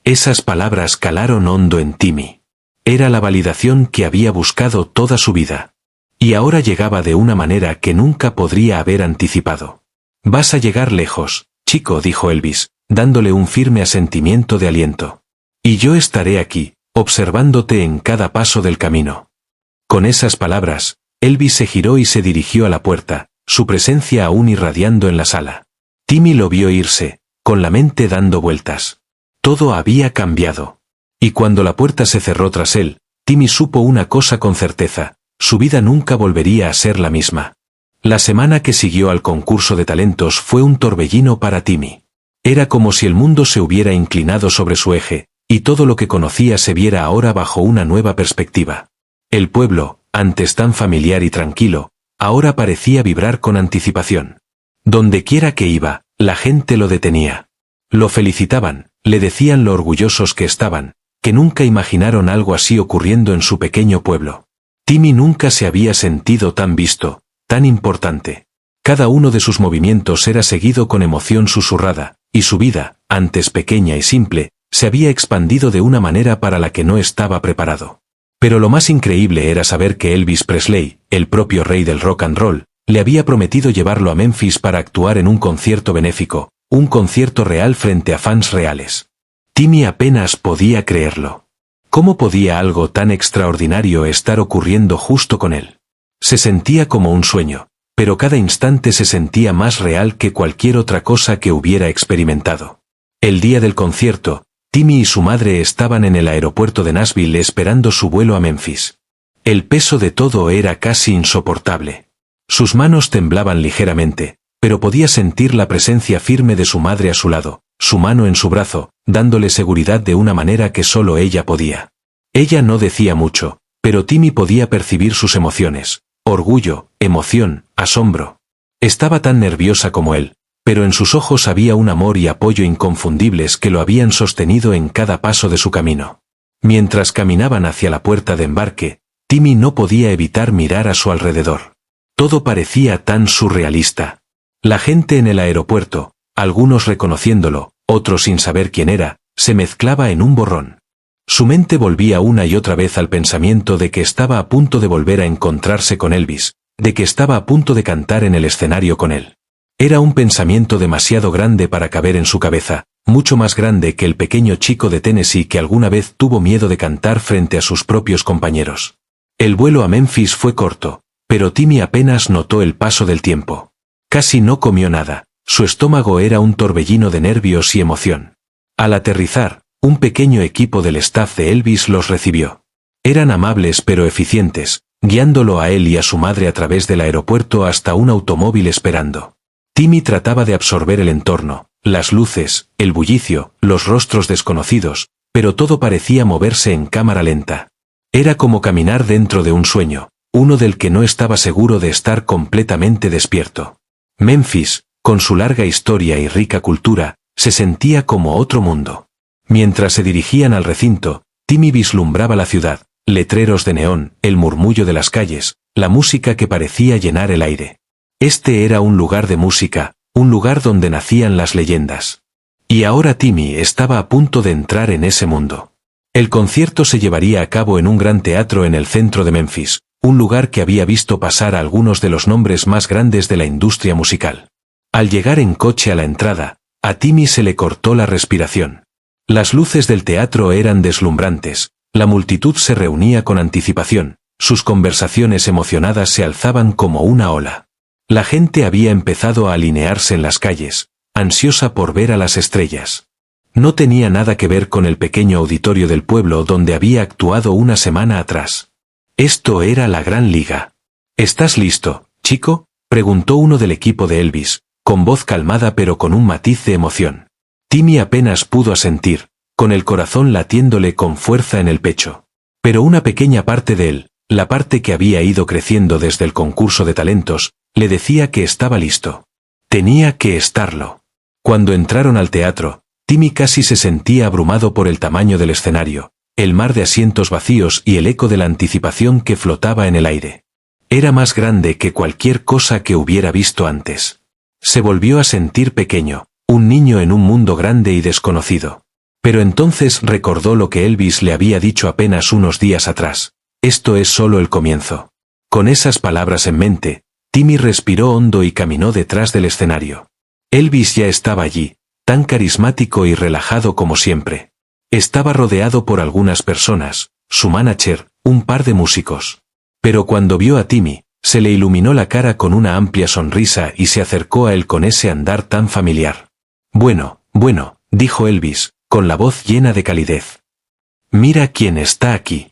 Esas palabras calaron hondo en Timmy. Era la validación que había buscado toda su vida. Y ahora llegaba de una manera que nunca podría haber anticipado. «Vas a llegar lejos, chico», dijo Elvis, dándole un firme asentimiento de aliento. «Y yo estaré aquí, observándote en cada paso del camino». Con esas palabras, Elvis se giró y se dirigió a la puerta, su presencia aún irradiando en la sala. Timmy lo vio irse, con la mente dando vueltas. Todo había cambiado. Y cuando la puerta se cerró tras él, Timmy supo una cosa con certeza: su vida nunca volvería a ser la misma. La semana que siguió al concurso de talentos fue un torbellino para Timmy. Era como si el mundo se hubiera inclinado sobre su eje, y todo lo que conocía se viera ahora bajo una nueva perspectiva. El pueblo, antes tan familiar y tranquilo, ahora parecía vibrar con anticipación. Dondequiera que iba, la gente lo detenía. Lo felicitaban, le decían lo orgullosos que estaban, que nunca imaginaron algo así ocurriendo en su pequeño pueblo. Timmy nunca se había sentido tan visto, tan importante. Cada uno de sus movimientos era seguido con emoción susurrada, y su vida, antes pequeña y simple, se había expandido de una manera para la que no estaba preparado. Pero lo más increíble era saber que Elvis Presley, el propio rey del rock and roll, le había prometido llevarlo a Memphis para actuar en un concierto benéfico, un concierto real frente a fans reales. Timmy apenas podía creerlo. ¿Cómo podía algo tan extraordinario estar ocurriendo justo con él? Se sentía como un sueño, pero cada instante se sentía más real que cualquier otra cosa que hubiera experimentado. El día del concierto, Timmy y su madre estaban en el aeropuerto de Nashville esperando su vuelo a Memphis. El peso de todo era casi insoportable. Sus manos temblaban ligeramente, pero podía sentir la presencia firme de su madre a su lado, su mano en su brazo, dándole seguridad de una manera que solo ella podía. Ella no decía mucho, pero Timmy podía percibir sus emociones: orgullo, emoción, asombro. Estaba tan nerviosa como él, pero en sus ojos había un amor y apoyo inconfundibles que lo habían sostenido en cada paso de su camino. Mientras caminaban hacia la puerta de embarque, Timmy no podía evitar mirar a su alrededor. Todo parecía tan surrealista. La gente en el aeropuerto, algunos reconociéndolo, otros sin saber quién era, se mezclaba en un borrón. Su mente volvía una y otra vez al pensamiento de que estaba a punto de volver a encontrarse con Elvis, de que estaba a punto de cantar en el escenario con él. Era un pensamiento demasiado grande para caber en su cabeza, mucho más grande que el pequeño chico de Tennessee que alguna vez tuvo miedo de cantar frente a sus propios compañeros. El vuelo a Memphis fue corto, pero Timmy apenas notó el paso del tiempo. Casi no comió nada, su estómago era un torbellino de nervios y emoción. Al aterrizar, un pequeño equipo del staff de Elvis los recibió. Eran amables pero eficientes, guiándolo a él y a su madre a través del aeropuerto hasta un automóvil esperando. Timmy trataba de absorber el entorno, las luces, el bullicio, los rostros desconocidos, pero todo parecía moverse en cámara lenta. Era como caminar dentro de un sueño, uno del que no estaba seguro de estar completamente despierto. Memphis, con su larga historia y rica cultura, se sentía como otro mundo. Mientras se dirigían al recinto, Timmy vislumbraba la ciudad, letreros de neón, el murmullo de las calles, la música que parecía llenar el aire. Este era un lugar de música, un lugar donde nacían las leyendas. Y ahora Timmy estaba a punto de entrar en ese mundo. El concierto se llevaría a cabo en un gran teatro en el centro de Memphis, un lugar que había visto pasar a algunos de los nombres más grandes de la industria musical. Al llegar en coche a la entrada, a Timmy se le cortó la respiración. Las luces del teatro eran deslumbrantes, la multitud se reunía con anticipación, Sus conversaciones emocionadas se alzaban como una ola. La gente había empezado a alinearse en las calles, ansiosa por ver a las estrellas. No tenía nada que ver con el pequeño auditorio del pueblo donde había actuado una semana atrás. Esto era la Gran Liga. ¿Estás listo, chico?, preguntó uno del equipo de Elvis, con voz calmada pero con un matiz de emoción. Timmy apenas pudo asentir, con el corazón latiéndole con fuerza en el pecho. Pero una pequeña parte de él, la parte que había ido creciendo desde el concurso de talentos, le decía que estaba listo. Tenía que estarlo. Cuando entraron al teatro, Timmy casi se sentía abrumado por el tamaño del escenario, el mar de asientos vacíos y el eco de la anticipación que flotaba en el aire. Era más grande que cualquier cosa que hubiera visto antes. Se volvió a sentir pequeño, un niño en un mundo grande y desconocido. Pero entonces recordó lo que Elvis le había dicho apenas unos días atrás. Esto es solo el comienzo. Con esas palabras en mente, Timmy respiró hondo y caminó detrás del escenario. Elvis ya estaba allí, tan carismático y relajado como siempre. Estaba rodeado por algunas personas, su manager, un par de músicos. Pero cuando vio a Timmy, se le iluminó la cara con una amplia sonrisa y se acercó a él con ese andar tan familiar. Bueno, dijo Elvis, con la voz llena de calidez. Mira quién está aquí.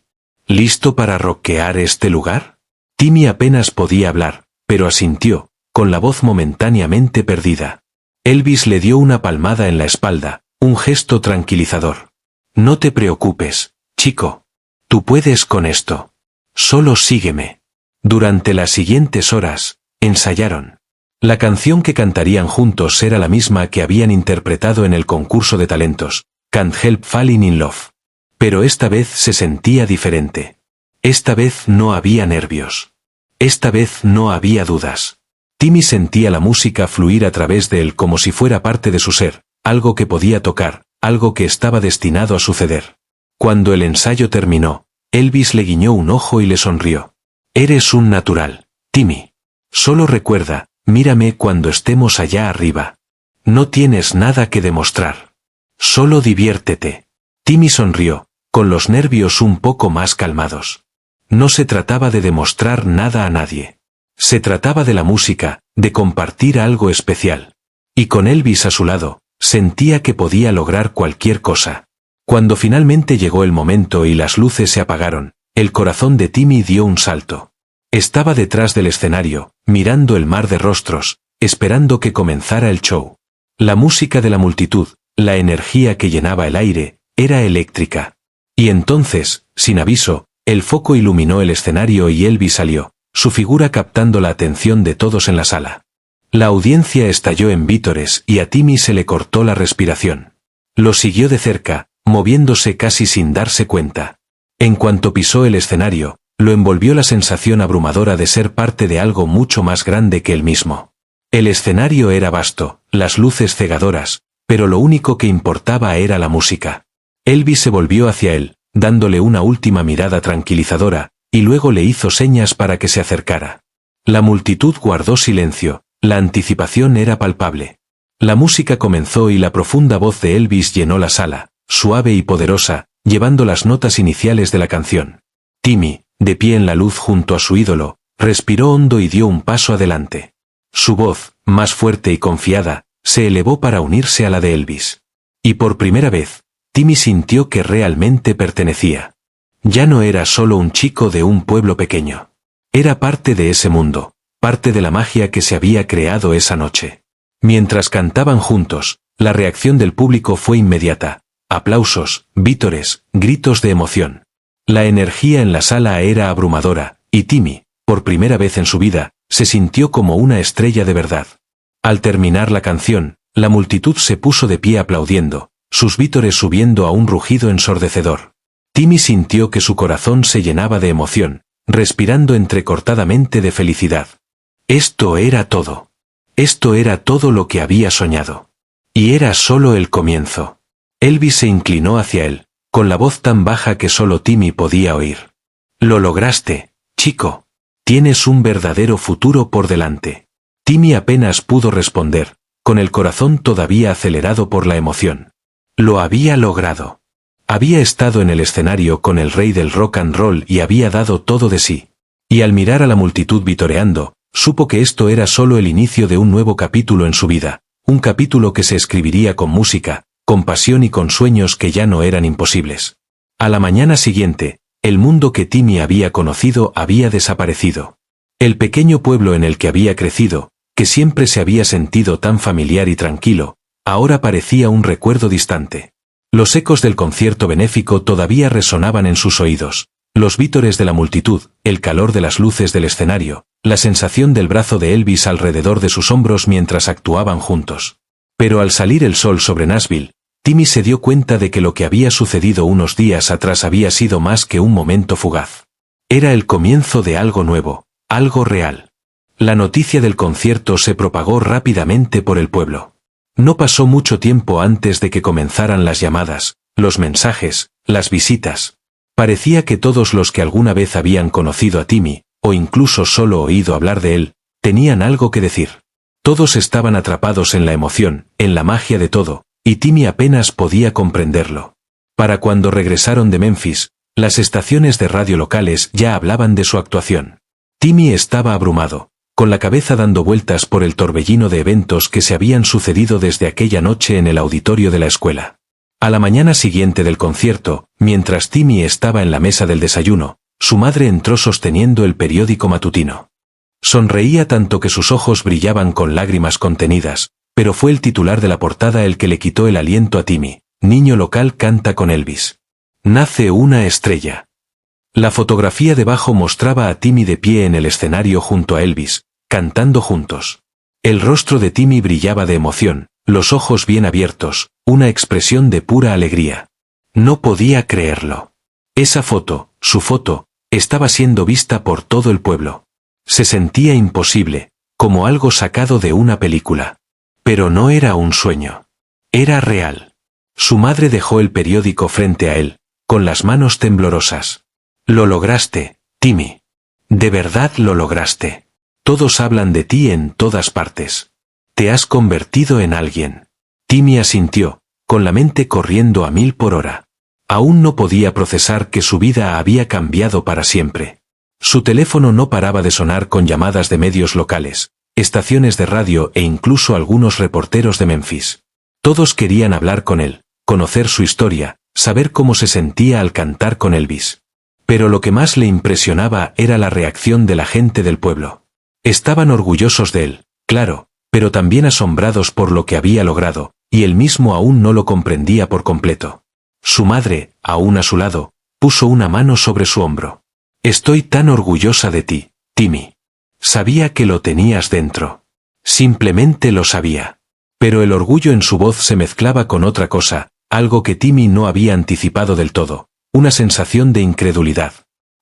¿Listo para rockear este lugar? Timmy apenas podía hablar, pero asintió, con la voz momentáneamente perdida. Elvis le dio una palmada en la espalda, un gesto tranquilizador. No te preocupes, chico. Tú puedes con esto. Solo sígueme. Durante las siguientes horas, ensayaron. La canción que cantarían juntos era la misma que habían interpretado en el concurso de talentos, Can't Help Falling in Love. Pero esta vez se sentía diferente. Esta vez no había nervios. Esta vez no había dudas. Timmy sentía la música fluir a través de él como si fuera parte de su ser, algo que podía tocar, algo que estaba destinado a suceder. Cuando el ensayo terminó, Elvis le guiñó un ojo y le sonrió. Eres un natural, Timmy. Solo recuerda, mírame cuando estemos allá arriba. No tienes nada que demostrar. Solo diviértete. Timmy sonrió, con los nervios un poco más calmados. No se trataba de demostrar nada a nadie. Se trataba de la música, de compartir algo especial. Y con Elvis a su lado, sentía que podía lograr cualquier cosa. Cuando finalmente llegó el momento y las luces se apagaron, el corazón de Timmy dio un salto. Estaba detrás del escenario, mirando el mar de rostros, esperando que comenzara el show. La música de la multitud, la energía que llenaba el aire, era eléctrica. Y entonces, sin aviso, el foco iluminó el escenario y Elvis salió, su figura captando la atención de todos en la sala. La audiencia estalló en vítores y a Timmy se le cortó la respiración. Lo siguió de cerca, moviéndose casi sin darse cuenta. En cuanto pisó el escenario, lo envolvió la sensación abrumadora de ser parte de algo mucho más grande que él mismo. El escenario era vasto, las luces cegadoras, pero lo único que importaba era la música. Elvis se volvió hacia él, dándole una última mirada tranquilizadora, y luego le hizo señas para que se acercara. La multitud guardó silencio, la anticipación era palpable. La música comenzó y la profunda voz de Elvis llenó la sala, suave y poderosa, llevando las notas iniciales de la canción. Timmy, de pie en la luz junto a su ídolo, respiró hondo y dio un paso adelante. Su voz, más fuerte y confiada, se elevó para unirse a la de Elvis. Y por primera vez, Timmy sintió que realmente pertenecía. Ya no era solo un chico de un pueblo pequeño. Era parte de ese mundo, parte de la magia que se había creado esa noche. Mientras cantaban juntos, la reacción del público fue inmediata. Aplausos, vítores, gritos de emoción. La energía en la sala era abrumadora, y Timmy, por primera vez en su vida, se sintió como una estrella de verdad. Al terminar la canción, la multitud se puso de pie aplaudiendo, sus vítores subiendo a un rugido ensordecedor. Timmy sintió que su corazón se llenaba de emoción, respirando entrecortadamente de felicidad. Esto era todo. Esto era todo lo que había soñado. Y era solo el comienzo. Elvis se inclinó hacia él, con la voz tan baja que solo Timmy podía oír. Lo lograste, chico. Tienes un verdadero futuro por delante. Timmy apenas pudo responder, con el corazón todavía acelerado por la emoción. Lo había logrado. Había estado en el escenario con el rey del rock and roll y había dado todo de sí. Y al mirar a la multitud vitoreando, supo que esto era solo el inicio de un nuevo capítulo en su vida, un capítulo que se escribiría con música, con pasión y con sueños que ya no eran imposibles. A la mañana siguiente, el mundo que Timmy había conocido había desaparecido. El pequeño pueblo en el que había crecido, que siempre se había sentido tan familiar y tranquilo, ahora parecía un recuerdo distante. Los ecos del concierto benéfico todavía resonaban en sus oídos, los vítores de la multitud, el calor de las luces del escenario, la sensación del brazo de Elvis alrededor de sus hombros mientras actuaban juntos. Pero al salir el sol sobre Nashville, Timmy se dio cuenta de que lo que había sucedido unos días atrás había sido más que un momento fugaz. Era el comienzo de algo nuevo, algo real. La noticia del concierto se propagó rápidamente por el pueblo. No pasó mucho tiempo antes de que comenzaran las llamadas, los mensajes, las visitas. Parecía que todos los que alguna vez habían conocido a Timmy, o incluso solo oído hablar de él, tenían algo que decir. Todos estaban atrapados en la emoción, en la magia de todo, y Timmy apenas podía comprenderlo. Para cuando regresaron de Memphis, las estaciones de radio locales ya hablaban de su actuación. Timmy estaba abrumado, con la cabeza dando vueltas por el torbellino de eventos que se habían sucedido desde aquella noche en el auditorio de la escuela. A la mañana siguiente del concierto, mientras Timmy estaba en la mesa del desayuno, su madre entró sosteniendo el periódico matutino. Sonreía tanto que sus ojos brillaban con lágrimas contenidas, pero fue el titular de la portada el que le quitó el aliento a Timmy. Niño local canta con Elvis. Nace una estrella. La fotografía debajo mostraba a Timmy de pie en el escenario junto a Elvis, cantando juntos. El rostro de Timmy brillaba de emoción, los ojos bien abiertos, una expresión de pura alegría. No podía creerlo. Esa foto, su foto, estaba siendo vista por todo el pueblo. Se sentía imposible, como algo sacado de una película. Pero no era un sueño. Era real. Su madre dejó el periódico frente a él, con las manos temblorosas. Lo lograste, Timmy. De verdad lo lograste. Todos hablan de ti en todas partes. Te has convertido en alguien. Timmy asintió, con la mente corriendo a 1000 por hora. Aún no podía procesar que su vida había cambiado para siempre. Su teléfono no paraba de sonar con llamadas de medios locales, estaciones de radio e incluso algunos reporteros de Memphis. Todos querían hablar con él, conocer su historia, saber cómo se sentía al cantar con Elvis. Pero lo que más le impresionaba era la reacción de la gente del pueblo. Estaban orgullosos de él, claro, pero también asombrados por lo que había logrado, y él mismo aún no lo comprendía por completo. Su madre, aún a su lado, puso una mano sobre su hombro. Estoy tan orgullosa de ti, Timmy. Sabía que lo tenías dentro. Simplemente lo sabía. Pero el orgullo en su voz se mezclaba con otra cosa, algo que Timmy no había anticipado del todo, una sensación de incredulidad.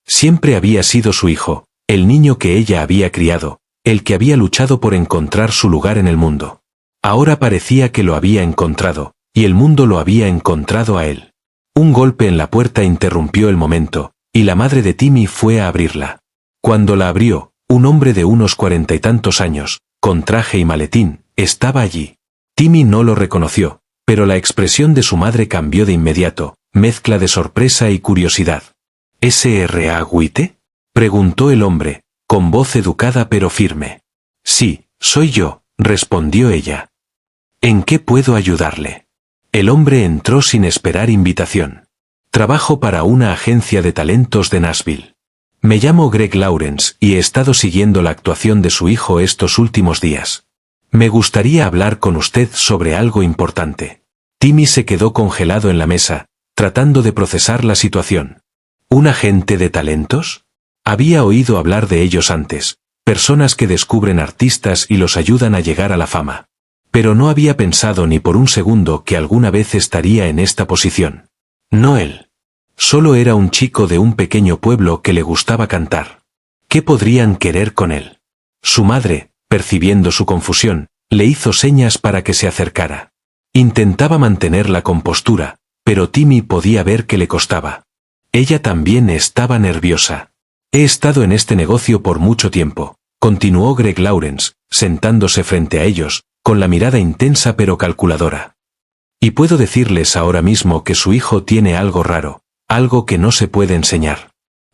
Siempre había sido su hijo, el niño que ella había criado, el que había luchado por encontrar su lugar en el mundo. Ahora parecía que lo había encontrado, y el mundo lo había encontrado a él. Un golpe en la puerta interrumpió el momento, y la madre de Timmy fue a abrirla. Cuando la abrió, un hombre de unos 40 y tantos años, con traje y maletín, estaba allí. Timmy no lo reconoció, pero la expresión de su madre cambió de inmediato, mezcla de sorpresa y curiosidad. ¿S.R.A. White? Preguntó el hombre, con voz educada pero firme. Sí, soy yo, respondió ella. ¿En qué puedo ayudarle? El hombre entró sin esperar invitación. Trabajo para una agencia de talentos de Nashville. Me llamo Greg Lawrence y he estado siguiendo la actuación de su hijo estos últimos días. Me gustaría hablar con usted sobre algo importante. Timmy se quedó congelado en la mesa, tratando de procesar la situación. ¿Un agente de talentos? Había oído hablar de ellos antes, personas que descubren artistas y los ayudan a llegar a la fama. Pero no había pensado ni por un segundo que alguna vez estaría en esta posición. No él. Solo era un chico de un pequeño pueblo que le gustaba cantar. ¿Qué podrían querer con él? Su madre, percibiendo su confusión, le hizo señas para que se acercara. Intentaba mantener la compostura, pero Timmy podía ver que le costaba. Ella también estaba nerviosa. He estado en este negocio por mucho tiempo, continuó Greg Lawrence, sentándose frente a ellos, con la mirada intensa pero calculadora. Y puedo decirles ahora mismo que su hijo tiene algo raro, algo que no se puede enseñar.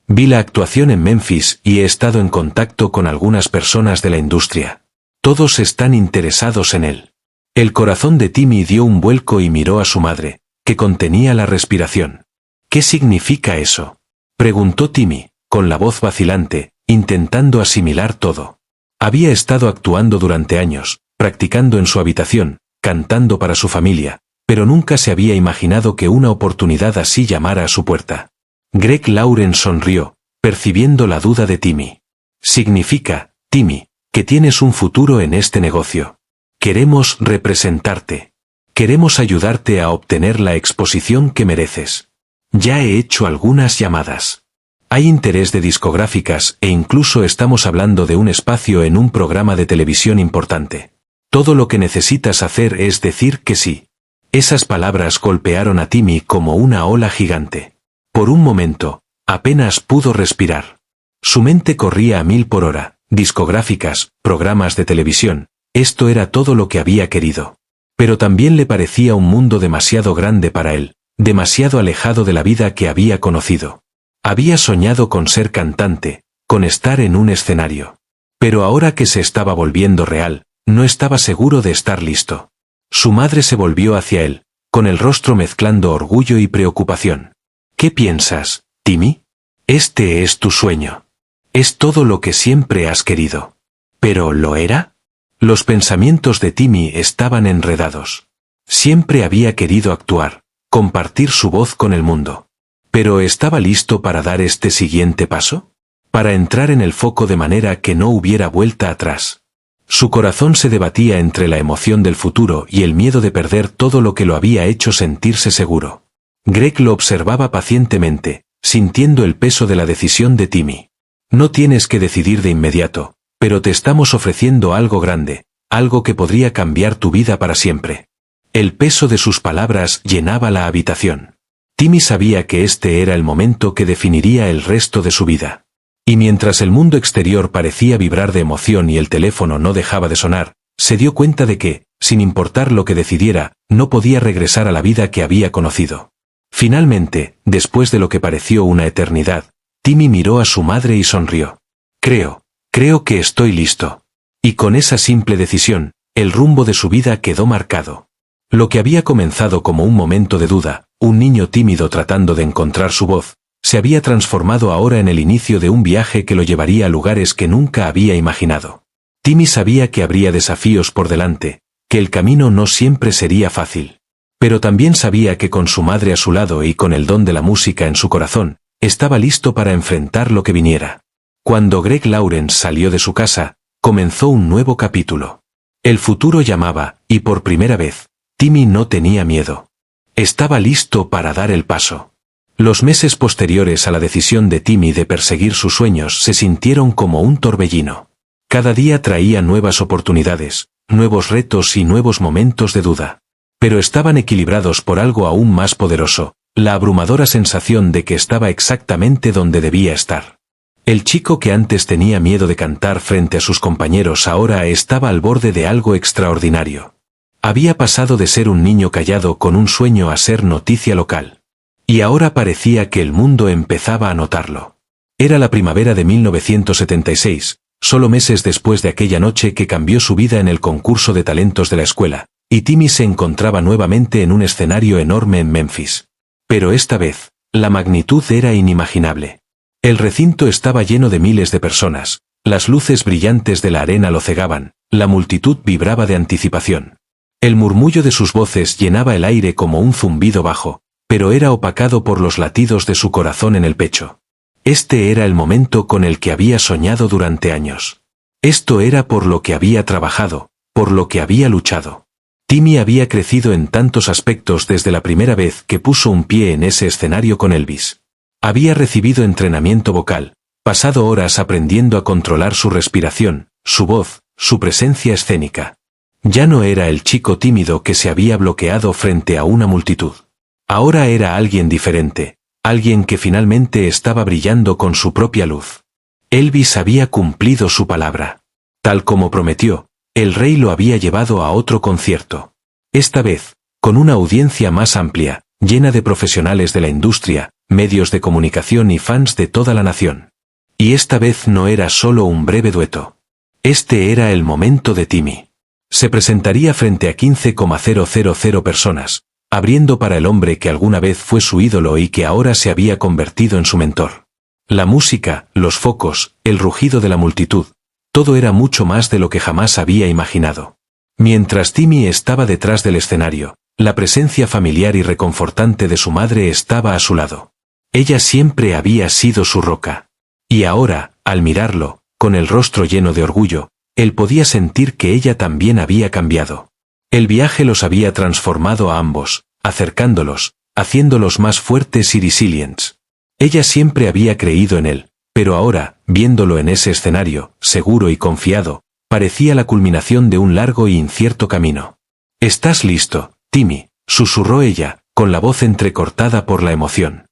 Vi la actuación en Memphis y he estado en contacto con algunas personas de la industria. Todos están interesados en él. El corazón de Timmy dio un vuelco y miró a su madre, que contenía la respiración. ¿Qué significa eso?, preguntó Timmy, con la voz vacilante, intentando asimilar todo. Había estado actuando durante años, practicando en su habitación, cantando para su familia, pero nunca se había imaginado que una oportunidad así llamara a su puerta. Greg Lawrence sonrió, percibiendo la duda de Timmy. Significa, Timmy, que tienes un futuro en este negocio. Queremos representarte. Queremos ayudarte a obtener la exposición que mereces. Ya he hecho algunas llamadas. Hay interés de discográficas e incluso estamos hablando de un espacio en un programa de televisión importante. Todo lo que necesitas hacer es decir que sí. Esas palabras golpearon a Timmy como una ola gigante. Por un momento, apenas pudo respirar. Su mente corría a 1000 por hora, discográficas, programas de televisión, esto era todo lo que había querido. Pero también le parecía un mundo demasiado grande para él, demasiado alejado de la vida que había conocido. Había soñado con ser cantante, con estar en un escenario. Pero ahora que se estaba volviendo real, no estaba seguro de estar listo. Su madre se volvió hacia él, con el rostro mezclando orgullo y preocupación. ¿Qué piensas, Timmy? Este es tu sueño. Es todo lo que siempre has querido. ¿Pero lo era? Los pensamientos de Timmy estaban enredados. Siempre había querido actuar, compartir su voz con el mundo. ¿Pero estaba listo para dar este siguiente paso? Para entrar en el foco de manera que no hubiera vuelta atrás. Su corazón se debatía entre la emoción del futuro y el miedo de perder todo lo que lo había hecho sentirse seguro. Greg lo observaba pacientemente, sintiendo el peso de la decisión de Timmy. No tienes que decidir de inmediato, pero te estamos ofreciendo algo grande, algo que podría cambiar tu vida para siempre. El peso de sus palabras llenaba la habitación. Timmy sabía que este era el momento que definiría el resto de su vida. Y mientras el mundo exterior parecía vibrar de emoción y el teléfono no dejaba de sonar, se dio cuenta de que, sin importar lo que decidiera, no podía regresar a la vida que había conocido. Finalmente, después de lo que pareció una eternidad, Timmy miró a su madre y sonrió. Creo que estoy listo. Y con esa simple decisión, el rumbo de su vida quedó marcado. Lo que había comenzado como un momento de duda, un niño tímido tratando de encontrar su voz, se había transformado ahora en el inicio de un viaje que lo llevaría a lugares que nunca había imaginado. Timmy sabía que habría desafíos por delante, que el camino no siempre sería fácil. Pero también sabía que con su madre a su lado y con el don de la música en su corazón, estaba listo para enfrentar lo que viniera. Cuando Greg Lawrence salió de su casa, comenzó un nuevo capítulo. El futuro llamaba, y por primera vez, Timmy no tenía miedo. Estaba listo para dar el paso. Los meses posteriores a la decisión de Timmy de perseguir sus sueños se sintieron como un torbellino. Cada día traía nuevas oportunidades, nuevos retos y nuevos momentos de duda. Pero estaban equilibrados por algo aún más poderoso, la abrumadora sensación de que estaba exactamente donde debía estar. El chico que antes tenía miedo de cantar frente a sus compañeros ahora estaba al borde de algo extraordinario. Había pasado de ser un niño callado con un sueño a ser noticia local. Y ahora parecía que el mundo empezaba a notarlo. Era la primavera de 1976, solo meses después de aquella noche que cambió su vida en el concurso de talentos de la escuela, y Timmy se encontraba nuevamente en un escenario enorme en Memphis. Pero esta vez, la magnitud era inimaginable. El recinto estaba lleno de miles de personas, las luces brillantes de la arena lo cegaban, la multitud vibraba de anticipación. El murmullo de sus voces llenaba el aire como un zumbido bajo, pero era opacado por los latidos de su corazón en el pecho. Este era el momento con el que había soñado durante años. Esto era por lo que había trabajado, por lo que había luchado. Timmy había crecido en tantos aspectos desde la primera vez que puso un pie en ese escenario con Elvis. Había recibido entrenamiento vocal, pasado horas aprendiendo a controlar su respiración, su voz, su presencia escénica. Ya no era el chico tímido que se había bloqueado frente a una multitud. Ahora era alguien diferente, alguien que finalmente estaba brillando con su propia luz. Elvis había cumplido su palabra. Tal como prometió, el rey lo había llevado a otro concierto. Esta vez, con una audiencia más amplia, llena de profesionales de la industria, medios de comunicación y fans de toda la nación. Y esta vez no era solo un breve dueto. Este era el momento de Timmy. Se presentaría frente a 15,000 personas, abriendo para el hombre que alguna vez fue su ídolo y que ahora se había convertido en su mentor. La música, los focos, el rugido de la multitud, todo era mucho más de lo que jamás había imaginado. Mientras Timmy estaba detrás del escenario, la presencia familiar y reconfortante de su madre estaba a su lado. Ella siempre había sido su roca. Y ahora, al mirarlo, con el rostro lleno de orgullo, él podía sentir que ella también había cambiado. El viaje los había transformado a ambos, acercándolos, haciéndolos más fuertes y resilientes. Ella siempre había creído en él, pero ahora, viéndolo en ese escenario, seguro y confiado, parecía la culminación de un largo y incierto camino. «¿Estás listo, Timmy?», susurró ella, con la voz entrecortada por la emoción.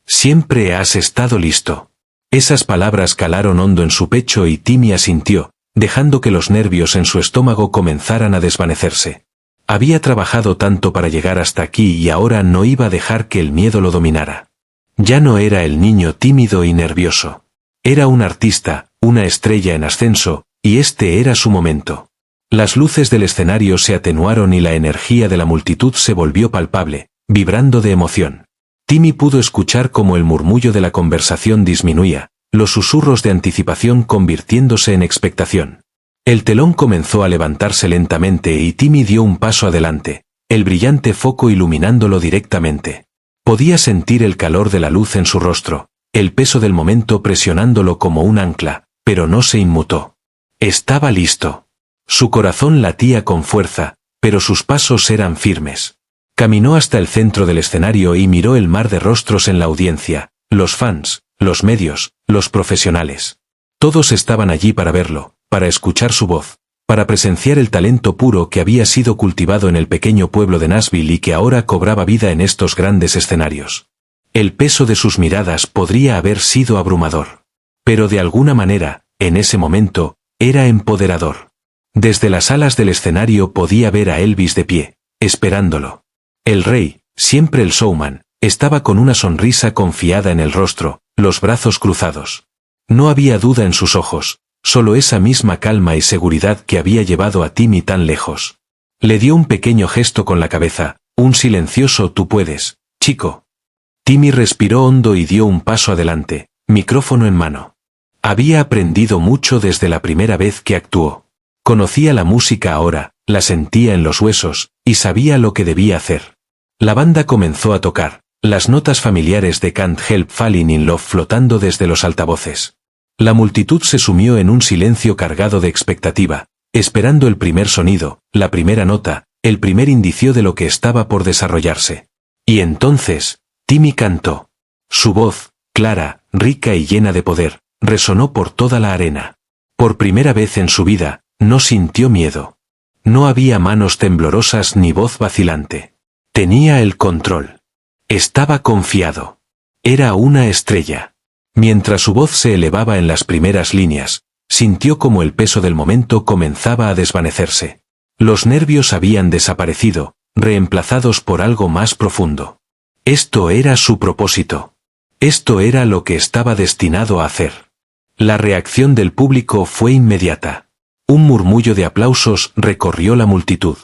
«Siempre has estado listo». Esas palabras calaron hondo en su pecho y Timmy asintió, dejando que los nervios en su estómago comenzaran a desvanecerse. Había trabajado tanto para llegar hasta aquí y ahora no iba a dejar que el miedo lo dominara. Ya no era el niño tímido y nervioso. Era un artista, una estrella en ascenso, y este era su momento. Las luces del escenario se atenuaron y la energía de la multitud se volvió palpable, vibrando de emoción. Timmy pudo escuchar cómo el murmullo de la conversación disminuía, los susurros de anticipación convirtiéndose en expectación. El telón comenzó a levantarse lentamente y Timmy dio un paso adelante, el brillante foco iluminándolo directamente. Podía sentir el calor de la luz en su rostro, el peso del momento presionándolo como un ancla, pero no se inmutó. Estaba listo. Su corazón latía con fuerza, pero sus pasos eran firmes. Caminó hasta el centro del escenario y miró el mar de rostros en la audiencia, los fans, los medios, los profesionales. Todos estaban allí para verlo, para escuchar su voz, para presenciar el talento puro que había sido cultivado en el pequeño pueblo de Nashville y que ahora cobraba vida en estos grandes escenarios. El peso de sus miradas podría haber sido abrumador. Pero de alguna manera, en ese momento, era empoderador. Desde las alas del escenario podía ver a Elvis de pie, esperándolo. El rey, siempre el showman, estaba con una sonrisa confiada en el rostro, los brazos cruzados. No había duda en sus ojos, solo esa misma calma y seguridad que había llevado a Timmy tan lejos. Le dio un pequeño gesto con la cabeza, un silencioso «tú puedes, chico». Timmy respiró hondo y dio un paso adelante, micrófono en mano. Había aprendido mucho desde la primera vez que actuó. Conocía la música ahora, la sentía en los huesos, y sabía lo que debía hacer. La banda comenzó a tocar, las notas familiares de Can't Help Falling in Love flotando desde los altavoces. La multitud se sumió en un silencio cargado de expectativa, esperando el primer sonido, la primera nota, el primer indicio de lo que estaba por desarrollarse. Y entonces, Timmy cantó. Su voz, clara, rica y llena de poder, resonó por toda la arena. Por primera vez en su vida, no sintió miedo. No había manos temblorosas ni voz vacilante. Tenía el control. Estaba confiado. Era una estrella. Mientras su voz se elevaba en las primeras líneas, sintió como el peso del momento comenzaba a desvanecerse. Los nervios habían desaparecido, reemplazados por algo más profundo. Esto era su propósito. Esto era lo que estaba destinado a hacer. La reacción del público fue inmediata. Un murmullo de aplausos recorrió la multitud.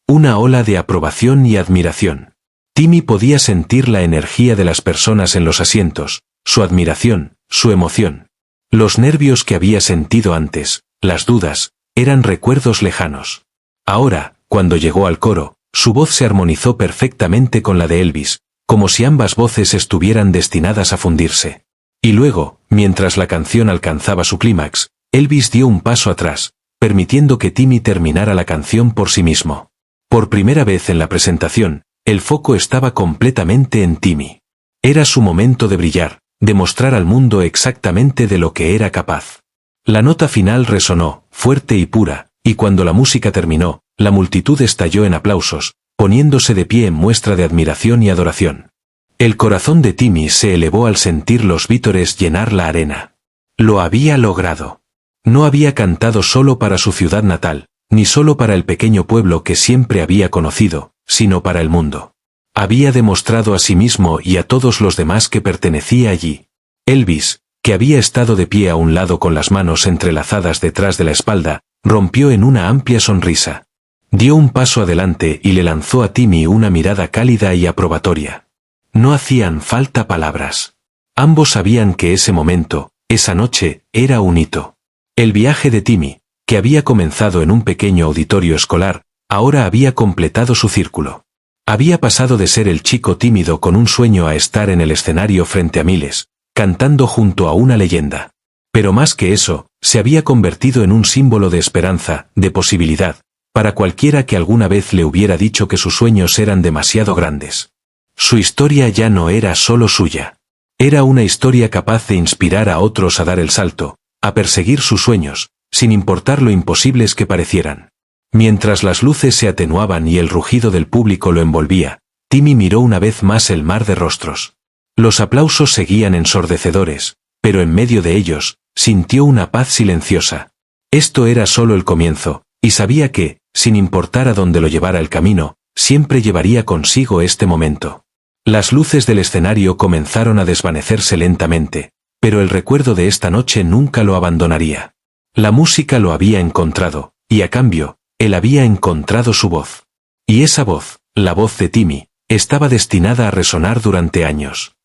Una ola de aprobación y admiración. Timmy podía sentir la energía de las personas en los asientos, su admiración, su emoción. Los nervios que había sentido antes, las dudas, eran recuerdos lejanos. Ahora, cuando llegó al coro, su voz se armonizó perfectamente con la de Elvis, como si ambas voces estuvieran destinadas a fundirse. Y luego, mientras la canción alcanzaba su clímax, Elvis dio un paso atrás, permitiendo que Timmy terminara la canción por sí mismo. Por primera vez en la presentación, el foco estaba completamente en Timmy. Era su momento de brillar, de mostrar al mundo exactamente de lo que era capaz. La nota final resonó, fuerte y pura, y cuando la música terminó, la multitud estalló en aplausos, poniéndose de pie en muestra de admiración y adoración. El corazón de Timmy se elevó al sentir los vítores llenar la arena. Lo había logrado. No había cantado solo para su ciudad natal, ni solo para el pequeño pueblo que siempre había conocido, sino para el mundo. Había demostrado a sí mismo y a todos los demás que pertenecía allí. Elvis, que había estado de pie a un lado con las manos entrelazadas detrás de la espalda, rompió en una amplia sonrisa. Dio un paso adelante y le lanzó a Timmy una mirada cálida y aprobatoria. No hacían falta palabras. Ambos sabían que ese momento, esa noche, era un hito. El viaje de Timmy, que había comenzado en un pequeño auditorio escolar, ahora había completado su círculo. Había pasado de ser el chico tímido con un sueño a estar en el escenario frente a miles, cantando junto a una leyenda. Pero más que eso, se había convertido en un símbolo de esperanza, de posibilidad, para cualquiera que alguna vez le hubiera dicho que sus sueños eran demasiado grandes. Su historia ya no era solo suya. Era una historia capaz de inspirar a otros a dar el salto, a perseguir sus sueños, sin importar lo imposibles que parecieran. Mientras las luces se atenuaban y el rugido del público lo envolvía, Timmy miró una vez más el mar de rostros. Los aplausos seguían ensordecedores, pero en medio de ellos, sintió una paz silenciosa. Esto era solo el comienzo, y sabía que, sin importar a dónde lo llevara el camino, siempre llevaría consigo este momento. Las luces del escenario comenzaron a desvanecerse lentamente, pero el recuerdo de esta noche nunca lo abandonaría. La música lo había encontrado, y a cambio, él había encontrado su voz. Y esa voz, la voz de Timmy, estaba destinada a resonar durante años.